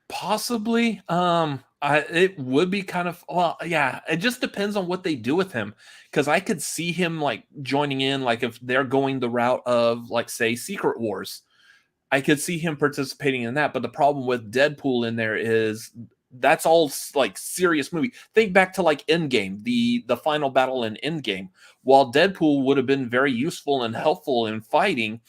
S1: Possibly. It would be kind of, well, yeah, it just depends on what they do with him. Because I could see him like joining in, like if they're going the route of like, say, Secret Wars. I could see him participating in that. But the problem with Deadpool in there is that's all like serious movie. Think back to like Endgame, the final battle in Endgame. While Deadpool would have been very useful and helpful in fighting,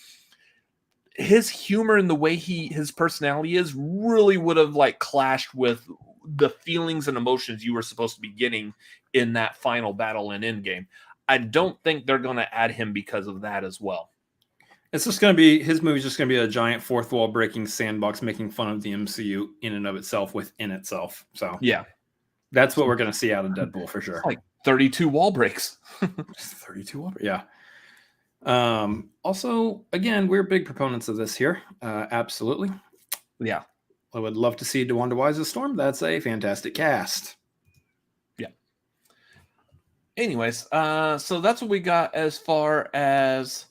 S1: his humor and the way his personality is really would have like clashed with the feelings and emotions you were supposed to be getting in that final battle in Endgame. I don't think they're going to add him because of that as well.
S2: It's just going to be, his movie's just going to be a giant fourth wall breaking sandbox making fun of the MCU in and of itself within itself. So
S1: yeah,
S2: that's what we're going to see out of Deadpool for sure.
S1: Like 32 wall breaks.
S2: 32 wall breaks. Yeah. Also, again, we're big proponents of this here. Absolutely.
S1: Yeah.
S2: I would love to see DeWanda Wise's Storm. That's a fantastic cast.
S1: Yeah. Anyways, so that's what we got as far as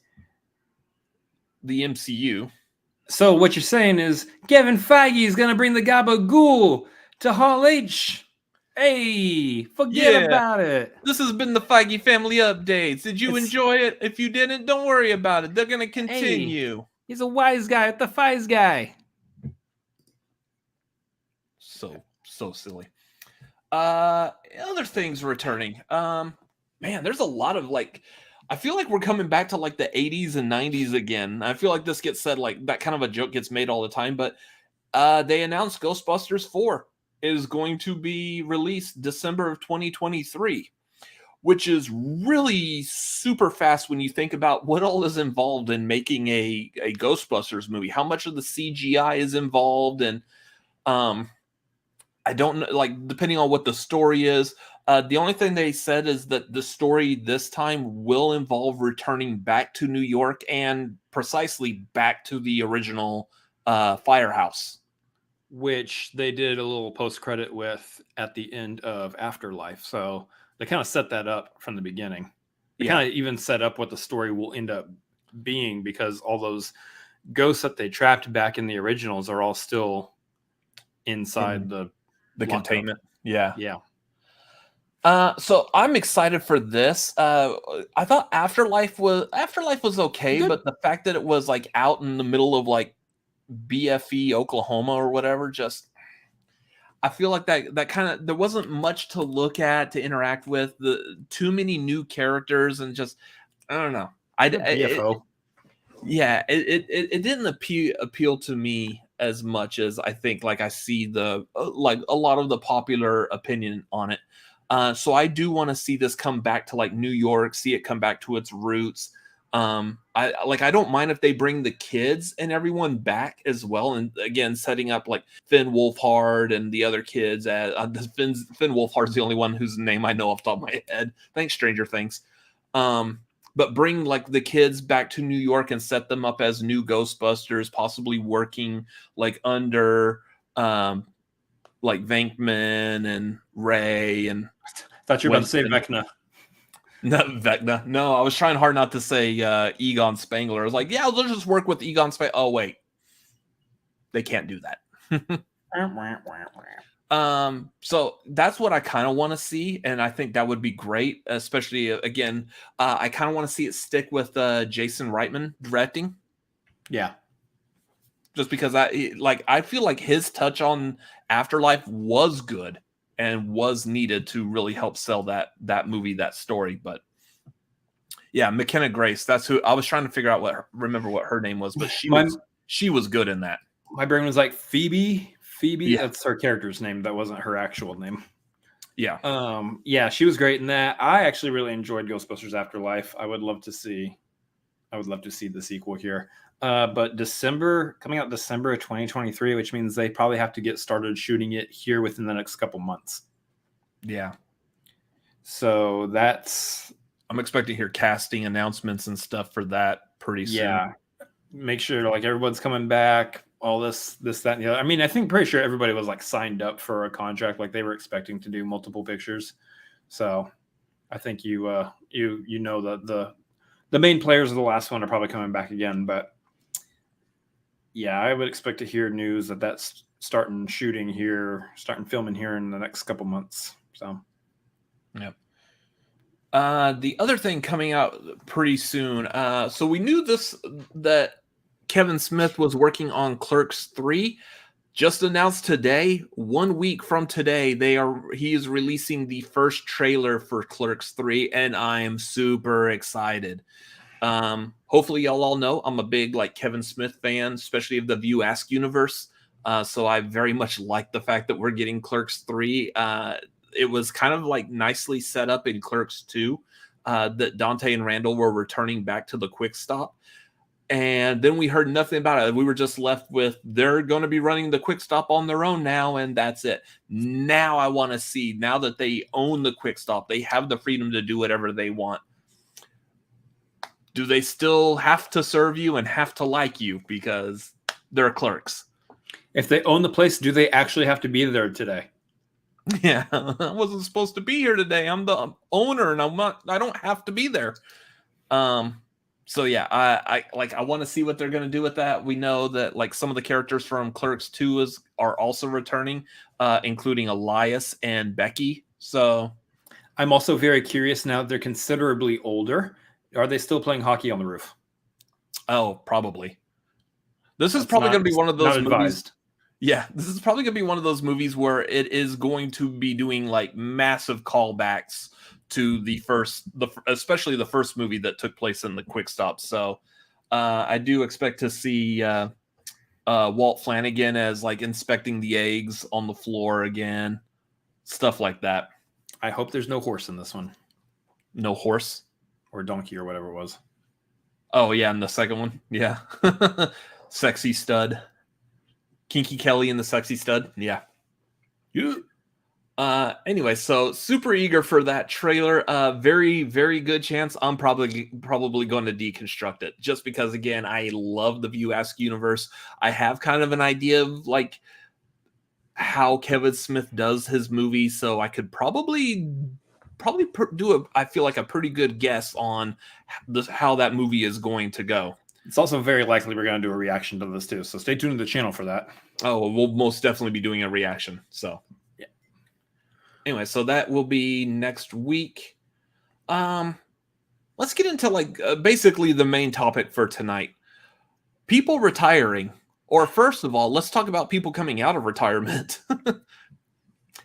S1: the MCU.
S2: So what you're saying is Kevin Feige is going to bring the Gabagool to Hall H. Hey, forget about it.
S1: This has been the Feige Family Updates. Did you enjoy it? If you didn't, don't worry about it. They're going to continue.
S2: Hey, he's a wise guy with the Feige guy.
S1: So silly. Other things returning. Man, there's a lot of like, I feel like we're coming back to like the 80s and 90s again. I feel like this gets said, like that kind of a joke gets made all the time, but they announced Ghostbusters 4 is going to be released December of 2023, which is really super fast when you think about what all is involved in making a Ghostbusters movie, how much of the CGI is involved. And I don't know, like, depending on what the story is, the only thing they said is that the story this time will involve returning back to New York and precisely back to the original firehouse.
S2: Which they did a little post-credit with at the end of Afterlife. So they kind of set that up from the beginning. They kind of even set up what the story will end up being, because all those ghosts that they trapped back in the originals are all still inside the
S1: containment. Yeah. So I'm excited for this. I thought Afterlife was okay, good. But the fact that it was like out in the middle of like BFE Oklahoma or whatever, just I feel like that kind of, there wasn't much to look at, to interact with, the too many new characters, and just I don't know. It didn't appeal to me as much as I think like I see the like a lot of the popular opinion on it. So I do want to see this come back to like New York, see it come back to its roots. I don't mind if they bring the kids and everyone back as well, and again setting up like Finn Wolfhard and the other kids. Finn Wolfhard's the only one whose name I know off the top of my head. Thanks, Stranger Things. But bring like the kids back to New York and set them up as new Ghostbusters, possibly working like under like Venkman and Ray and.
S2: Thought you were about to say Vecna.
S1: Not Vecna. No, I was trying hard not to say Egon Spangler. I was like, yeah, let's just work with Egon Spangler. Oh, wait. They can't do that. So that's what I kind of want to see, and I think that would be great, especially, again, I kind of want to see it stick with Jason Reitman directing.
S2: Yeah.
S1: Just because I feel like his touch on Afterlife was good and was needed to really help sell that movie, that story. But Yeah, McKenna Grace. That's who I was trying to figure out remember what her name was, but she was good in that.
S2: My brain was like Phoebe.
S1: Yeah.
S2: That's her character's name. That wasn't her actual name.
S1: Yeah.
S2: Yeah, she was great in that. I actually really enjoyed Ghostbusters Afterlife. I would love to see the sequel here. But coming out December of 2023, which means they probably have to get started shooting it here within the next couple months.
S1: Yeah.
S2: So
S1: I'm expecting to hear casting announcements and stuff for that pretty soon.
S2: Yeah. Make sure like everyone's coming back, all this, that, and the other. I mean, pretty sure everybody was like signed up for a contract, like they were expecting to do multiple pictures. So I think you know that the main players of the last one are probably coming back again, but yeah, I would expect to hear news that's starting filming here in the next couple months. So,
S1: yeah. The other thing coming out pretty soon. So we knew that Kevin Smith was working on Clerks 3. Just announced today, 1 week from today, he is releasing the first trailer for Clerks 3, and I am super excited. Hopefully y'all all know I'm a big like Kevin Smith fan, especially of the View Ask universe. So I very much like the fact that we're getting Clerks 3. It was kind of like nicely set up in Clerks 2 that Dante and Randall were returning back to the Quick Stop. And then we heard nothing about it. We were just left with they're going to be running the Quick Stop on their own now, and that's it. Now I want to see, now that they own the Quick Stop, they have the freedom to do whatever they want. Do they still have to serve you and have to like you because they're Clerks?
S2: If they own the place, do they actually have to be there today?
S1: Yeah, I wasn't supposed to be here today. I'm the owner, and I don't have to be there. So yeah, I want to see what they're going to do with that. We know that like some of the characters from Clerks 2 are also returning, including Elias and Becky. So
S2: I'm also very curious now that they're considerably older. Are they still playing hockey on the roof?
S1: Oh, probably. This is probably going to be one of those movies. Yeah, this is probably going to be one of those movies where it is going to be doing like massive callbacks to especially the first movie that took place in the Quick Stop. So I do expect to see Walt Flanagan as like inspecting the eggs on the floor again, stuff like that.
S2: I hope there's no horse in this one.
S1: No horse?
S2: Or donkey or whatever it was.
S1: Oh, yeah, and the second one. Yeah. Sexy Stud. Kinky Kelly and the Sexy Stud. Yeah. Anyway, so super eager for that trailer. Very, very good chance I'm probably going to deconstruct it just because, again, I love the View Ask universe. I have kind of an idea of like how Kevin Smith does his movie, so I could probably do I feel like a pretty good guess on how that movie is going to go.
S2: It's also very likely we're going to do a reaction to this too, so stay tuned to the channel for that.
S1: Oh, we'll most definitely be doing a reaction. So
S2: yeah.
S1: Anyway, so that will be next week. Let's get into like basically the main topic for tonight. People retiring, or first of all, let's talk about people coming out of retirement.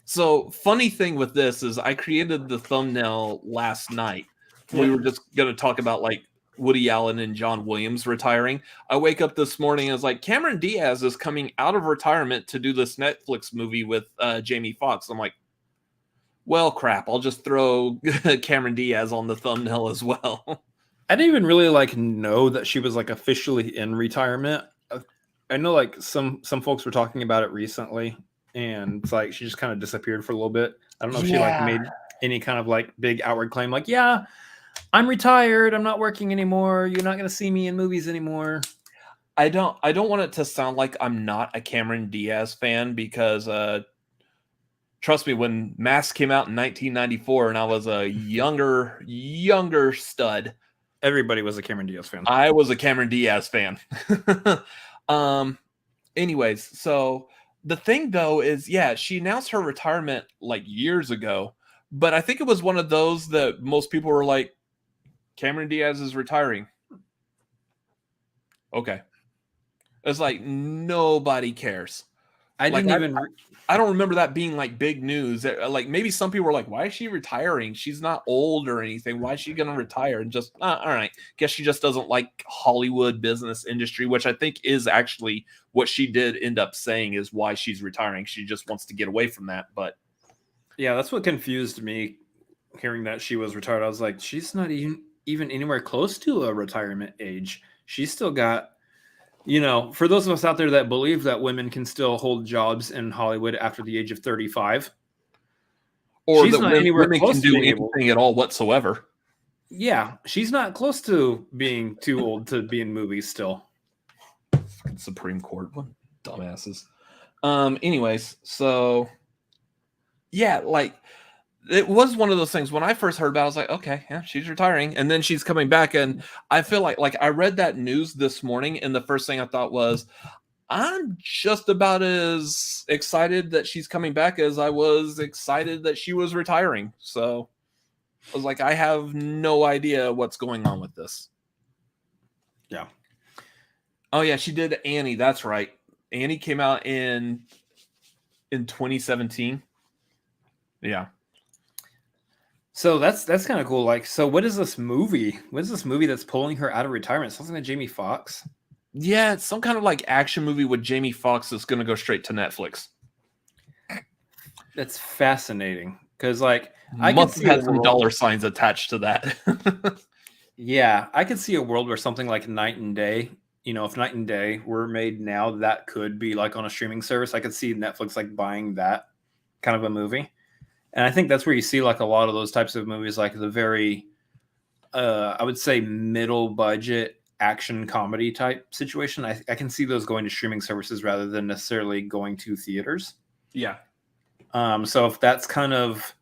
S1: So funny thing with this is I created the thumbnail last night. We were just going to talk about like Woody Allen and John Williams retiring. I wake up this morning and it's like Cameron Diaz is coming out of retirement to do this Netflix movie with Jamie Foxx. I'm like, well, crap. I'll just throw Cameron Diaz on the thumbnail as well.
S2: I didn't even really like know that she was like officially in retirement. I know like some folks were talking about it recently. And it's like she just kind of disappeared for a little bit. I don't know if she like made any kind of like big outward claim, like, yeah, I'm retired. I'm not working anymore. You're not going to see me in movies anymore.
S1: I don't want it to sound like I'm not a Cameron Diaz fan because trust me, when Mask came out in 1994 and I was a younger stud,
S2: everybody was a Cameron Diaz fan.
S1: I was a Cameron Diaz fan. Anyways, so the thing, though, is, yeah, she announced her retirement like years ago, but I think it was one of those that most people were like, Cameron Diaz is retiring. Okay. It's like nobody cares.
S2: I
S1: Like,
S2: didn't even.
S1: I don't remember that being like big news. Like maybe some people were like, "Why is she retiring? She's not old or anything. Why is she going to retire?" And just all right, guess she just doesn't like Hollywood business industry, which I think is actually what she did end up saying is why she's retiring. She just wants to get away from that. But
S2: Yeah, that's what confused me. Hearing that she was retired, I was like, she's not even anywhere close to a retirement age. She's still got. For those of us out there that believe that women can still hold jobs in Hollywood after the age of 35,
S1: or
S2: she's
S1: that
S2: not anywhere
S1: women
S2: close
S1: can
S2: to
S1: do
S2: being able.
S1: anything at all whatsoever.
S2: Yeah, she's not close to being too old to be in movies still.
S1: Supreme Court, what dumbasses. Anyways, so yeah, like it was one of those things when I first heard about it, I was like, okay, yeah, she's retiring. And then she's coming back. And I feel like I read that news this morning. And the first thing I thought was, I'm just about as excited that she's coming back as I was excited that she was retiring. So I was like, I have no idea what's going on with this.
S2: Yeah.
S1: Oh, yeah, she did Annie. That's right. Annie came out in 2017. Yeah.
S2: So that's kind of cool. Like, so what is this movie? What is this movie that's pulling her out of retirement? Something like Jamie Foxx?
S1: Yeah, it's some kind of like action movie with Jamie Foxx that's going to go straight to Netflix.
S2: That's fascinating because, like,
S1: I must have had some dollar signs attached to that.
S2: Yeah, I could see a world where something like Night and Day, if Night and Day were made now, that could be like on a streaming service. I could see Netflix like buying that kind of a movie. And I think that's where you see like a lot of those types of movies, like the very, I would say middle budget action comedy type situation. I can see those going to streaming services rather than necessarily going to theaters.
S1: Yeah.
S2: So if that's kind of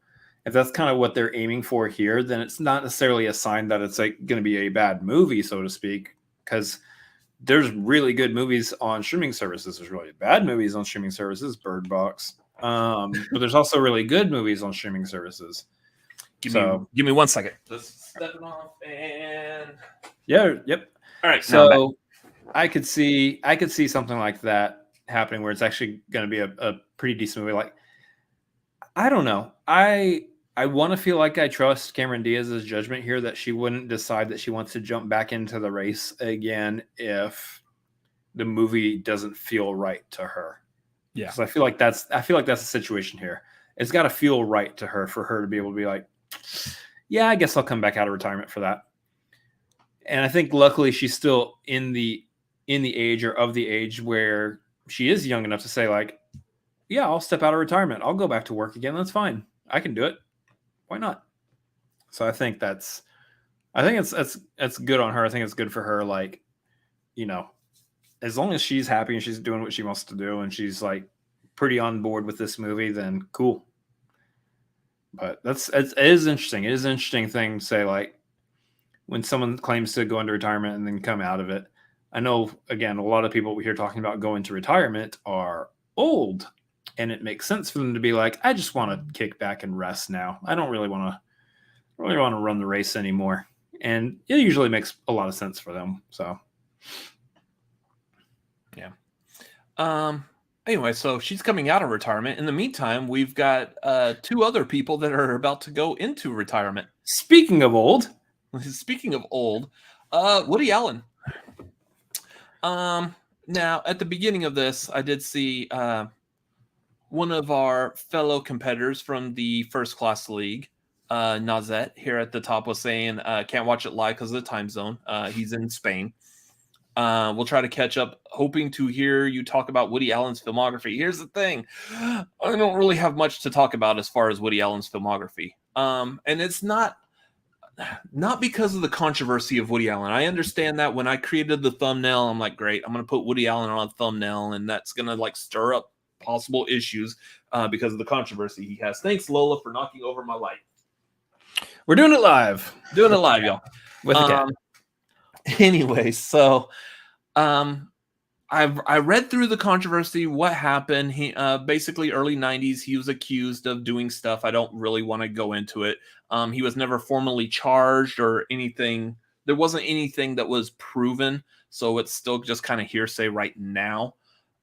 S2: what they're aiming for here, then it's not necessarily a sign that it's like going to be a bad movie, so to speak, because there's really good movies on streaming services. There's really bad movies on streaming services, Bird Box. But there's also really good movies on streaming services.
S1: Give me 1 second. Just stepping off and
S2: yep.
S1: All right.
S2: So I could see something like that happening where it's actually going to be a pretty decent movie. Like, I don't know. I want to feel like I trust Cameron Diaz's judgment here that she wouldn't decide that she wants to jump back into the race again if the movie doesn't feel right to her.
S1: Yeah.
S2: So I feel like that's the situation here. It's got to feel right to her for her to be able to be like, yeah, I guess I'll come back out of retirement for that. And I think luckily she's still in the age or of the age where she is young enough to say like, yeah, I'll step out of retirement. I'll go back to work again. That's fine. I can do it. Why not? So I think that's good on her. I think it's good for her. Like, as long as she's happy and she's doing what she wants to do and she's like pretty on board with this movie, then cool. But it is interesting. It is an interesting thing to say, like, when someone claims to go into retirement and then come out of it. I know, again, a lot of people we hear talking about going to retirement are old. And it makes sense for them to be like, I just want to kick back and rest now. I don't really want to run the race anymore. And it usually makes a lot of sense for them. So,
S1: yeah. Anyway, so she's coming out of retirement. In the meantime, we've got 2 other people that are about to go into retirement.
S2: Speaking of old,
S1: Woody Allen. Now, at the beginning of this, I did see one of our fellow competitors from the First Class League, Nazet, here at the top was saying, can't watch it live because of the time zone. He's in Spain. We'll try to catch up, hoping to hear you talk about Woody Allen's filmography. Here's the thing. I don't really have much to talk about as far as Woody Allen's filmography. And it's not because of the controversy of Woody Allen. I understand that when I created the thumbnail, I'm like, great, I'm going to put Woody Allen on a thumbnail, and that's going to like stir up possible issues because of the controversy he has. Thanks, Lola, for knocking over my light.
S2: we're doing it live.
S1: Y'all.
S2: With the cat.
S1: Anyway, so I read through the controversy, what happened. He basically early 90s, he was accused of doing stuff. I don't really want to go into it. He was never formally charged or anything. There wasn't anything that was proven, so it's still just kind of hearsay right now.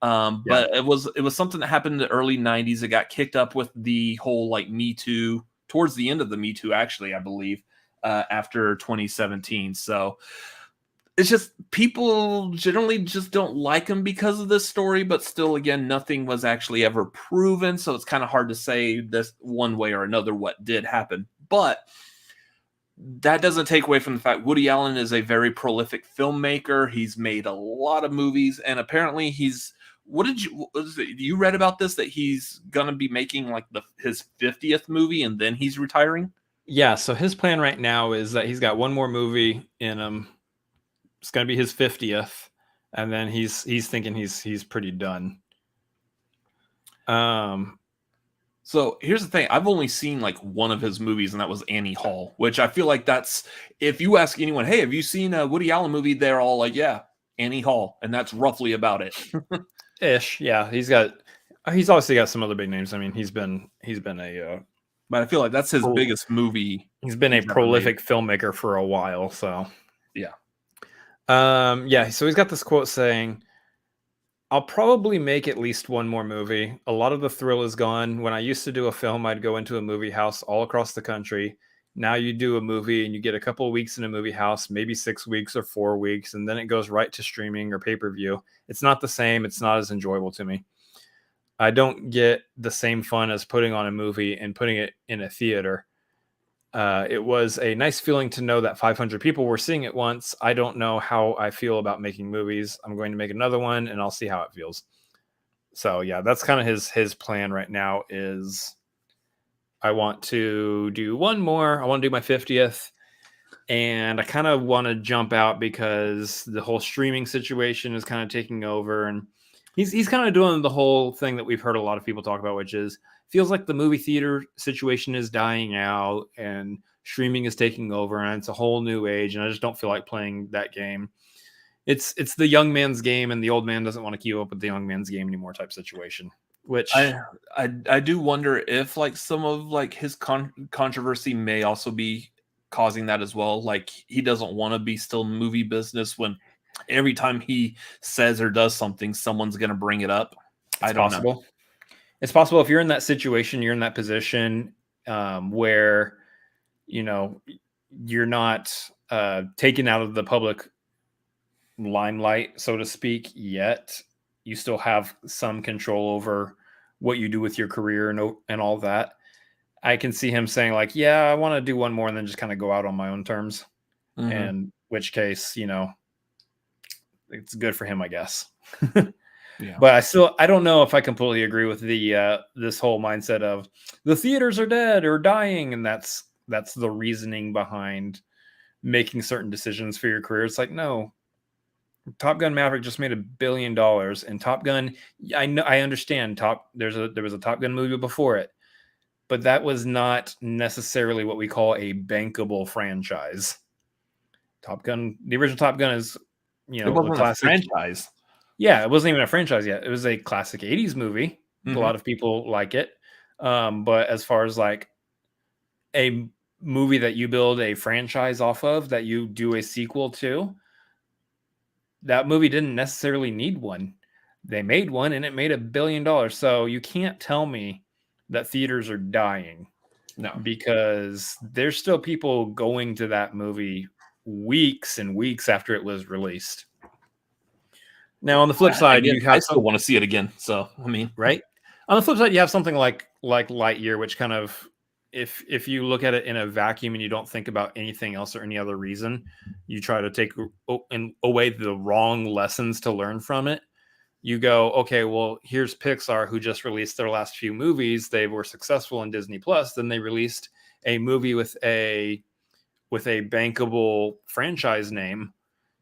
S1: But it was something that happened in the early 90s. It got kicked up with the whole like Me Too towards the end of the Me Too, actually, I believe, after 2017. So it's just people generally just don't like him because of this story, but still, again, nothing was actually ever proven. So it's kind of hard to say this one way or another what did happen. But that doesn't take away from the fact Woody Allen is a very prolific filmmaker. He's made a lot of movies, and apparently you read about this, that he's going to be making like his 50th movie and then he's retiring?
S2: Yeah, so his plan right now is that he's got one more movie in him. It's going to be his 50th, and then he's thinking he's pretty done.
S1: So here's the thing. I've only seen like one of his movies, and that was Annie Hall, which I feel like that's, if you ask anyone, hey, have you seen a Woody Allen movie? They're all like, yeah, Annie Hall. And that's roughly about it.
S2: Ish. Yeah. He's obviously got some other big names. I mean, he's been a,
S1: but I feel like that's his biggest movie.
S2: He's been a prolific filmmaker for a while. So
S1: yeah.
S2: Yeah. So he's got this quote saying, "I'll probably make at least one more movie. A lot of the thrill is gone. When I used to do a film, I'd go into a movie house all across the country. Now you do a movie and you get a couple of weeks in a movie house, maybe 6 weeks or 4 weeks, and then it goes right to streaming or pay-per-view. It's not the same. It's not as enjoyable to me. I don't get the same fun as putting on a movie and putting it in a theater. It was a nice feeling to know that 500 people were seeing it once. I don't know how I feel about making movies. I'm going to make another one and I'll see how it feels." So yeah, that's kind of his plan right now is I want to do one more. I want to do my 50th, and I kind of want to jump out because the whole streaming situation is kind of taking over, and he's kind of doing the whole thing that we've heard a lot of people talk about, which is feels like the movie theater situation is dying out and streaming is taking over, and it's a whole new age, and I just don't feel like playing that game. It's the young man's game, and the old man doesn't want to keep up with the young man's game anymore type situation. Which
S1: I do wonder if like some of like his controversy may also be causing that as well. Like he doesn't want to be still in movie business when every time he says or does something, someone's going to bring it up. I don't know.
S2: It's possible if you're in that situation, you're in that position where, you know, you're not taken out of the public limelight, so to speak, yet. You still have some control over what you do with your career and all that. I can see him saying like, yeah, I want to do one more and then just kind of go out on my own terms. Mm-hmm. And which case, you know, it's good for him, I guess. Yeah. But I don't know if I completely agree with the this whole mindset of the theaters are dead or dying, and that's the reasoning behind making certain decisions for your career. It's like, no, Top Gun Maverick just made $1 billion, and Top Gun, I understand there was a Top Gun movie before it, but that was not necessarily what we call a bankable franchise. Top Gun, the original Top Gun is, you know,
S1: it wasn't a classic franchise.
S2: Yeah, it wasn't even a franchise yet. It was a classic 80s movie. Mm-hmm. A lot of people like it. But as far as like a movie that you build a franchise off of, that you do a sequel to, that movie didn't necessarily need one. They made one and it made $1 billion. So you can't tell me that theaters are dying. No, because there's still people going to that movie weeks and weeks after it was released. Now, on the flip side,
S1: I still want to see it again. So, I mean,
S2: right? On the flip side, you have something like Lightyear, which kind of, if you look at it in a vacuum and you don't think about anything else or any other reason, you try to take away the wrong lessons to learn from it. You go, okay, well, here's Pixar, who just released their last few movies. They were successful in Disney Plus. Then they released a movie with a bankable franchise name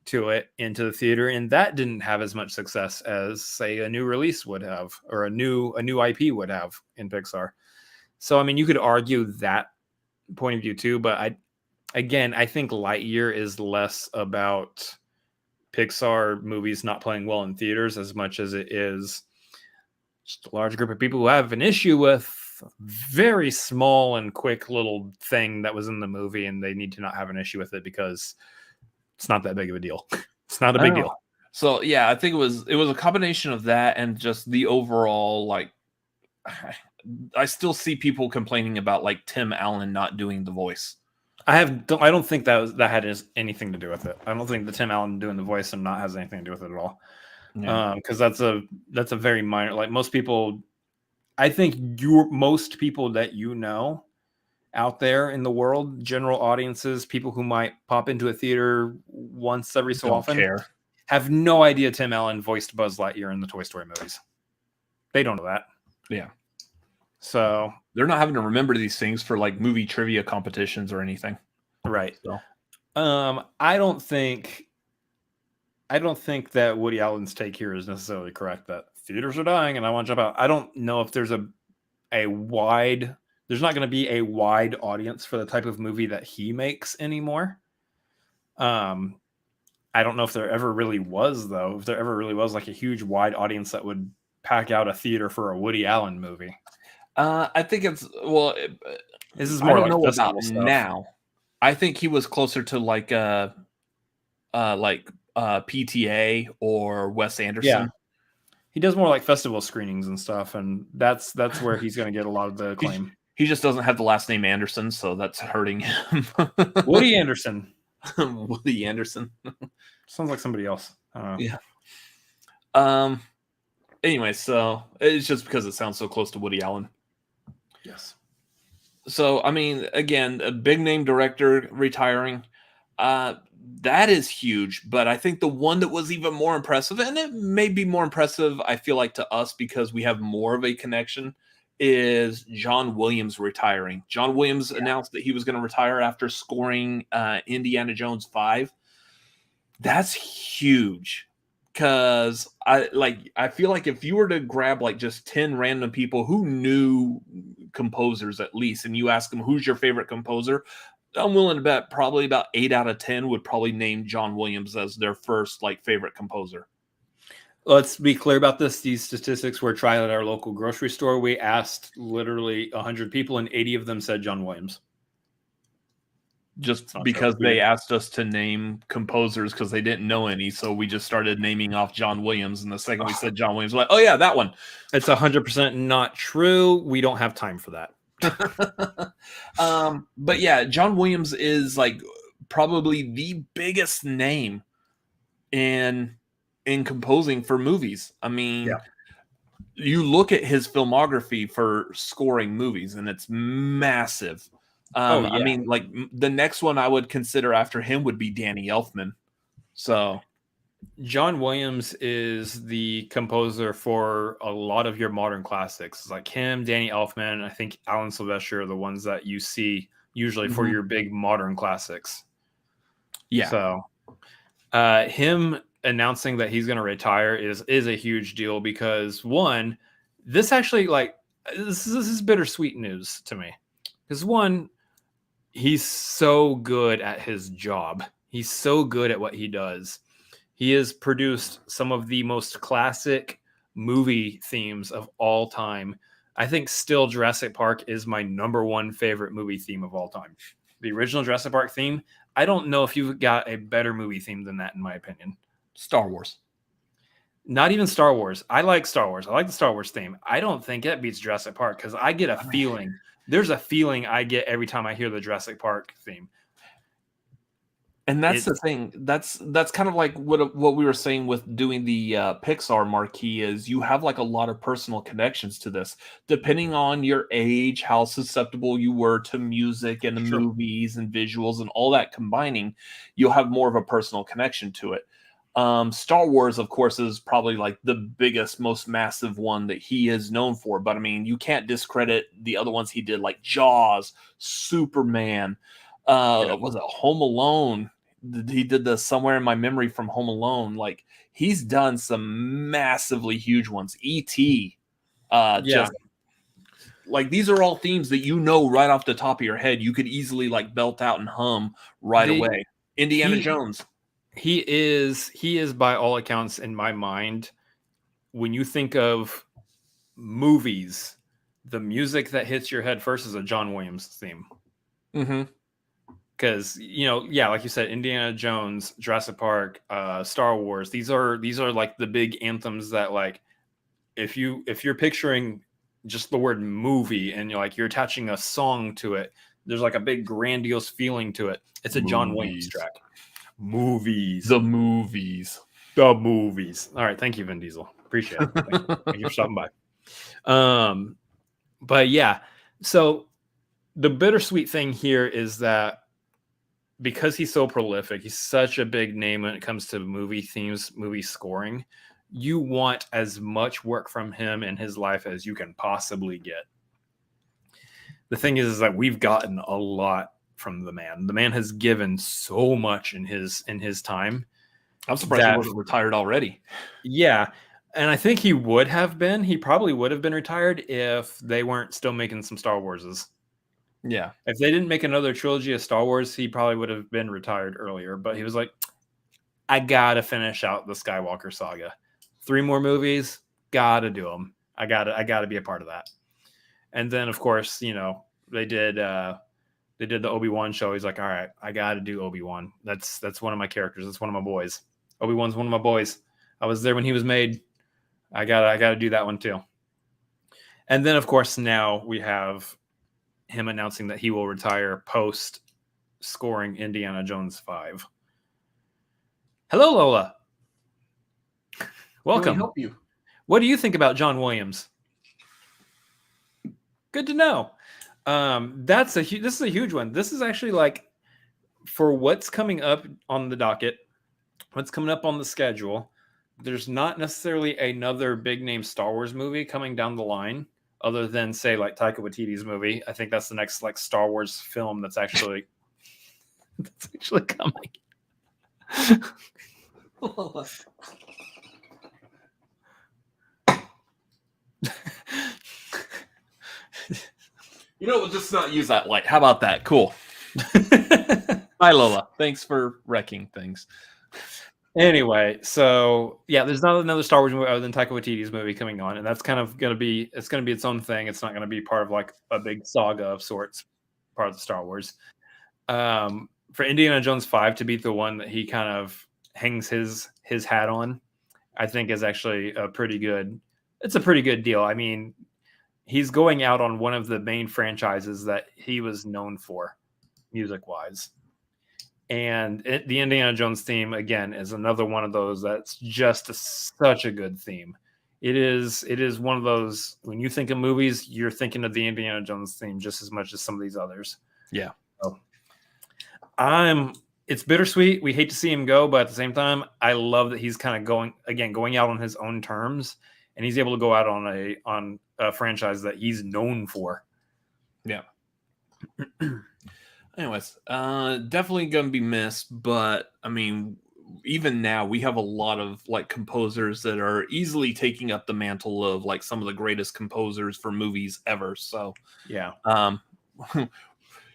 S2: to it into the theater, and that didn't have as much success as, say, a new release would have, or a new IP would have in Pixar. So, I mean, you could argue that point of view too, but I think Lightyear is less about Pixar movies not playing well in theaters as much as it is just a large group of people who have an issue with a very small and quick little thing that was in the movie, and they need to not have an issue with it because it's not that big of a deal. It's not a big deal.
S1: So yeah, I think it was a combination of that and just the overall like. I still see people complaining about like Tim Allen not doing the voice.
S2: I don't think that had anything to do with it. I don't think the Tim Allen doing the voice and not has anything to do with it at all.
S1: Yeah.
S2: Because that's a very minor. Like most people, I think most people that you know out there in the world, general audiences, people who might pop into a theater once every so often, have no idea Tim Allen voiced Buzz Lightyear in the Toy Story movies. They don't know that.
S1: Yeah.
S2: So
S1: they're not having to remember these things for like movie trivia competitions or anything.
S2: Right.
S1: So
S2: I don't think that Woody Allen's take here is necessarily correct, that theaters are dying and I want to jump out. I don't know if there's there's not going to be a wide audience for the type of movie that he makes anymore. I don't know if there ever really was, though. If there ever really was like a huge wide audience that would pack out a theater for a Woody Allen movie.
S1: I think it's
S2: this is more
S1: I don't
S2: like
S1: know about
S2: stuff.
S1: now. I think he was closer to like PTA or Wes Anderson.
S2: Yeah. He does more like festival screenings and stuff, and that's where he's going to get a lot of the acclaim.
S1: He just doesn't have the last name Anderson, so that's hurting him.
S2: Woody Anderson.
S1: Woody Anderson.
S2: Sounds like somebody else. I don't know.
S1: Yeah. Anyway, so it's just because it sounds so close to Woody Allen.
S2: Yes.
S1: So, I mean, again, a big name director retiring. That is huge, but I think the one that was even more impressive, and it may be more impressive, I feel like, to us because we have more of a connection, is John Williams retiring. John Williams announced that he was going to retire after scoring Indiana Jones 5. That's huge because I feel like if you were to grab like just 10 random people who knew composers at least, and you ask them who's your favorite composer, I'm willing to bet probably about 8 out of 10 would probably name John Williams as their first like favorite composer.
S2: Let's be clear about this. These statistics were tried at our local grocery store. We asked literally 100 people, and 80 of them said John Williams.
S1: Just because they asked us to name composers because they didn't know any, so we just started naming off John Williams. And the second we said John Williams, we're like, oh yeah, that one.
S2: It's 100% not true. We don't have time for that.
S1: But yeah, John Williams is like probably the biggest name in composing for movies. I mean, you look at his filmography for scoring movies, and it's massive. I mean, like the next one I would consider after him would be Danny Elfman. So
S2: John Williams is the composer for a lot of your modern classics. It's like him, Danny Elfman, I think Alan Silvestri are the ones that you see usually for your big modern classics.
S1: Yeah.
S2: So him announcing that he's going to retire is a huge deal because one, this actually this is bittersweet news to me. Because one, he's so good at his job. He's so good at what he does. He has produced some of the most classic movie themes of all time. I think still Jurassic Park is my number one favorite movie theme of all time. The original Jurassic Park theme, I don't know if you've got a better movie theme than that, in my opinion.
S1: Star Wars.
S2: Not even Star Wars. I like Star Wars. I like the Star Wars theme. I don't think it beats Jurassic Park because I get a feeling. There's a feeling I get every time I hear the Jurassic Park theme.
S1: And that's the thing. That's kind of like what we were saying with doing the Pixar marquee is you have like a lot of personal connections to this. Depending on your age, how susceptible you were to music and the movies and visuals and all that combining, you'll have more of a personal connection to it. Star Wars, of course, is probably like the biggest, most massive one that he is known for. But I mean, you can't discredit the other ones he did, like Jaws, Superman, was it Home Alone? He did the Somewhere in My Memory from Home Alone. Like he's done some massively huge ones. E.T. Just like these are all themes that you know right off the top of your head. You could easily like belt out and hum right away. Indiana Jones.
S2: He is by all accounts in my mind. When you think of movies, the music that hits your head first is a John Williams theme.
S1: Mm-hmm.
S2: because like you said, Indiana Jones, Jurassic Park, Star Wars. These are like the big anthems that, like, if you're picturing just the word movie and you're attaching a song to it, there's like a big grandiose feeling to it. It's a John Williams track.
S1: The movies.
S2: All right, thank you, Vin Diesel. Appreciate it. Thank you for stopping by. But yeah, so the bittersweet thing here is that because he's so prolific, he's such a big name when it comes to movie themes, movie scoring. You want as much work from him in his life as you can possibly get. The thing is that we've gotten a lot from the man. The man has given so much in his time.
S1: I'm surprised he wasn't retired already.
S2: Yeah. And I think he would have been. He probably would have been retired if they weren't still making some Star Warses.
S1: Yeah.
S2: If they didn't make another trilogy of Star Wars, he probably would have been retired earlier. But he was like, I got to finish out the Skywalker saga. 3 more movies, got to do them. I got to be a part of that. And then, of course, they did the Obi-Wan show. He's like, all right, I got to do Obi-Wan. That's one of my characters. That's one of my boys. Obi-Wan's one of my boys. I was there when he was made. I gotta do that one too. And then, of course, now we have him announcing that he will retire post scoring Indiana Jones 5. Hello, Lola. Welcome.
S1: Can we help you?
S2: What do you think about John Williams? Good to know. This is a huge one. This is actually, like, for what's coming up on the docket, what's coming up on the schedule. There's not necessarily another big name Star Wars movie coming down the line, other than, say, like Taika Waititi's movie. I think that's the next, like, Star Wars film that's actually coming.
S1: We'll just not use that light. How about that? Cool. Bye, Lola. Thanks for wrecking things.
S2: Anyway, so yeah, there's not another Star Wars movie other than Taika Waititi's movie coming on, and that's kind of going to be its own thing. It's not going to be part of like a big saga of sorts, part of the Star Wars. For Indiana Jones 5 to be the one that he kind of hangs his hat on, I think is actually a pretty good deal. I mean, he's going out on one of the main franchises that he was known for, music-wise. And the Indiana Jones theme, again, is another one of those that's just such a good theme. It is one of those, when you think of movies, you're thinking of the Indiana Jones theme just as much as some of these others.
S1: Yeah.
S2: So, it's bittersweet. We hate to see him go, but at the same time, I love that he's kind of going out on his own terms, and he's able to go out on a franchise that he's known for.
S1: Yeah. Anyways, definitely going to be missed, but I mean, even now we have a lot of like composers that are easily taking up the mantle of like some of the greatest composers for movies ever. So
S2: yeah,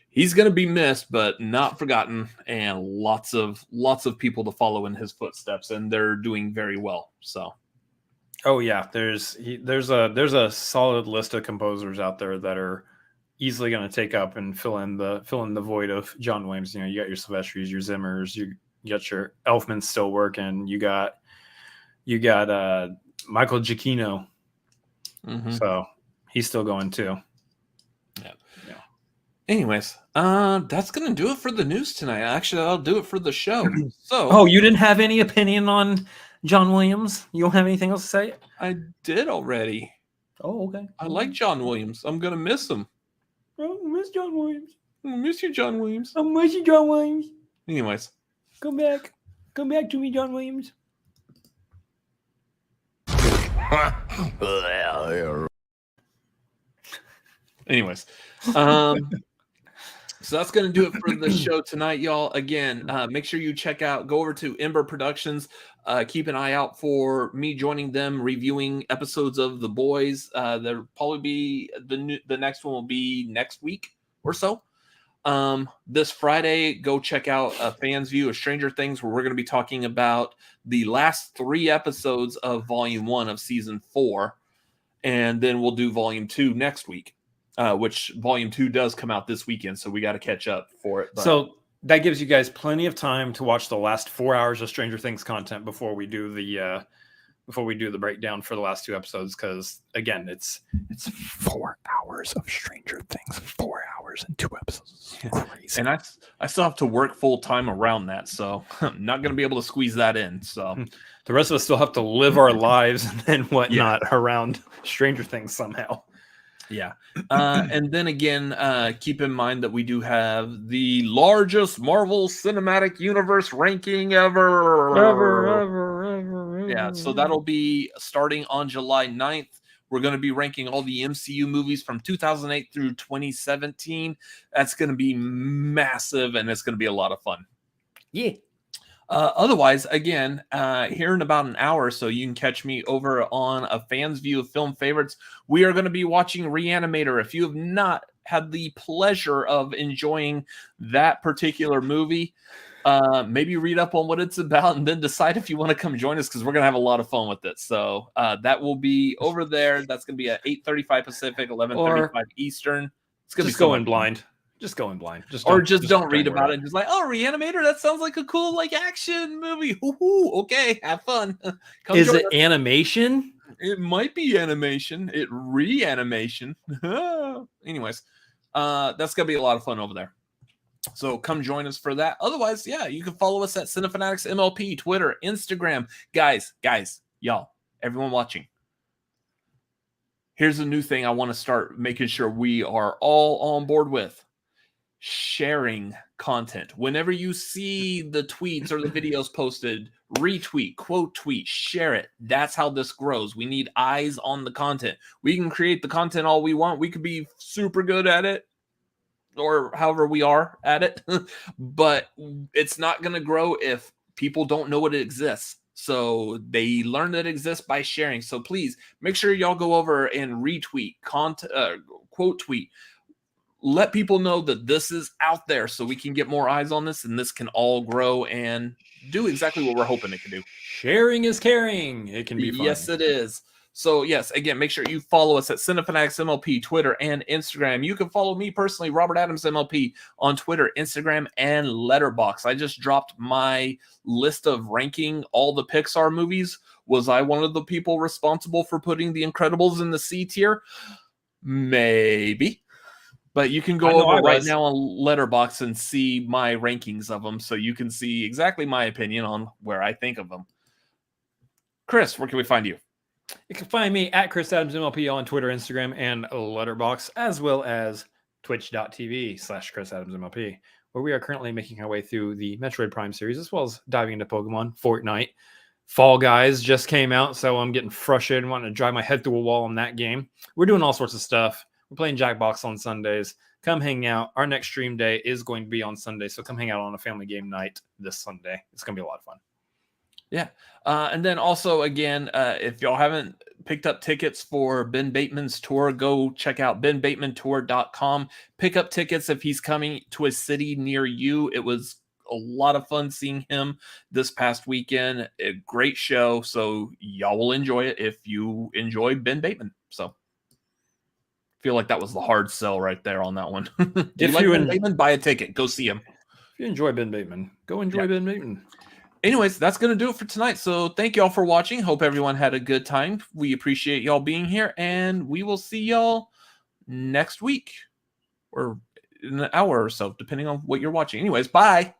S1: he's going to be missed, but not forgotten, and lots of people to follow in his footsteps, and they're doing very well. So,
S2: oh yeah, there's a solid list of composers out there that are easily going to take up and fill in the void of John Williams. You got your Silvestris, your Zimmers, you got your Elfman still working. You got Michael Giacchino. Mm-hmm. So he's still going too.
S1: Yeah. Anyways, that's going to do it for the news tonight. Actually, I'll do it for the show. So,
S2: you didn't have any opinion on John Williams? You don't have anything else to say?
S1: I did already.
S2: Oh, okay.
S1: I like John Williams. I'm going to miss him.
S2: Oh, I miss John Williams.
S1: I miss you, John Williams.
S2: I miss you, John Williams.
S1: Anyways.
S2: Come back to me, John Williams.
S1: Anyways. So that's going to do it for the show tonight, y'all. Again, make sure you go over to Ember Productions. Keep an eye out for me joining them, reviewing episodes of The Boys. There'll probably be the next one will be next week or so. This Friday, go check out a Fans View of Stranger Things, where we're going to be talking about the last 3 episodes of Volume 1 of Season 4. And then we'll do Volume 2 next week. Which Volume 2 does come out this weekend, so we got to catch up for it. But.
S2: So that gives you guys plenty of time to watch the last 4 hours of Stranger Things content before we do the breakdown for the last 2 episodes. Because again, it's 4 hours of Stranger Things, 4 hours and 2 episodes. Crazy.
S1: And I still have to work full time around that, so I'm not going to be able to squeeze that in. So
S2: the rest of us still have to live our lives and whatnot around Stranger Things somehow.
S1: Yeah. And then again, keep in mind that we do have the largest Marvel Cinematic Universe ranking ever. Yeah, so that'll be starting on July 9th. We're going to be ranking all the MCU movies from 2008 through 2017. That's going to be massive, and it's going to be a lot of fun.
S2: Yeah.
S1: Otherwise, again, here in about an hour or so, you can catch me over on A Fan's View of Film Favorites. We are going to be watching Reanimator. If you have not had the pleasure of enjoying that particular movie, maybe read up on what it's about and then decide if you want to come join us, because we're going to have a lot of fun with it. So that will be over there. That's going to be at 8:35 Pacific, 11:35 Eastern. It's going to be
S2: going blind. Just go in blind. Just
S1: don't read about it. Just like, oh, Reanimator, that sounds like a cool action movie. Ooh, okay, have fun.
S2: Is it animation?
S1: It might be animation. Reanimation. Anyways, that's gonna be a lot of fun over there. So come join us for that. Otherwise, yeah, you can follow us at Cinefanatics MLP, Twitter, Instagram. Guys, y'all, everyone watching. Here's a new thing I want to start making sure we are all on board with. Sharing content. Whenever you see the tweets or the videos posted, retweet, quote tweet, share it. That's how this grows. We need eyes on the content. We can create the content all we want. We could be super good at it, or however we are at it, but it's not going to grow if people don't know it exists. So they learn that it exists by sharing. So please make sure y'all go over and retweet, quote tweet. Let people know that this is out there so we can get more eyes on this, and this can all grow and do exactly what we're hoping it can do.
S2: Sharing is caring. It can be fun.
S1: Yes, it is. So, yes, again, make sure you follow us at Cinefanatics MLP, Twitter, and Instagram. You can follow me personally, Robert Adams MLP, on Twitter, Instagram, and Letterboxd. I just dropped my list of ranking all the Pixar movies. Was I one of the people responsible for putting The Incredibles in the C tier? Maybe. But you can go over right now on Letterboxd and see my rankings of them, so you can see exactly my opinion on where I think of them. Chris, where can we find you?
S2: You can find me at Chris Adams MLP on Twitter, Instagram, and Letterboxd, as well as twitch.tv/Chris Adams MLP, where we are currently making our way through the Metroid Prime series, as well as diving into Pokemon, Fortnite. Fall Guys just came out, so I'm getting frustrated and wanting to drive my head through a wall on that game. We're doing all sorts of stuff. We're playing Jackbox on Sundays. Come hang out. Our next stream day is going to be on Sunday, so come hang out on a family game night this Sunday. It's going to be a lot of fun.
S1: Yeah. And then also, again, if y'all haven't picked up tickets for Ben Bateman's tour, go check out benbatemantour.com. Pick up tickets if he's coming to a city near you. It was a lot of fun seeing him this past weekend. A great show, so y'all will enjoy it if you enjoy Ben Bateman. So feel like that was the hard sell right there on that one. Do you like Ben Bateman? Buy a ticket. Go see him.
S2: If you enjoy Ben Bateman, go enjoy Ben Bateman.
S1: Anyways, that's going to do it for tonight. So thank y'all for watching. Hope everyone had a good time. We appreciate y'all being here, and we will see y'all next week or in an hour or so, depending on what you're watching. Anyways, bye.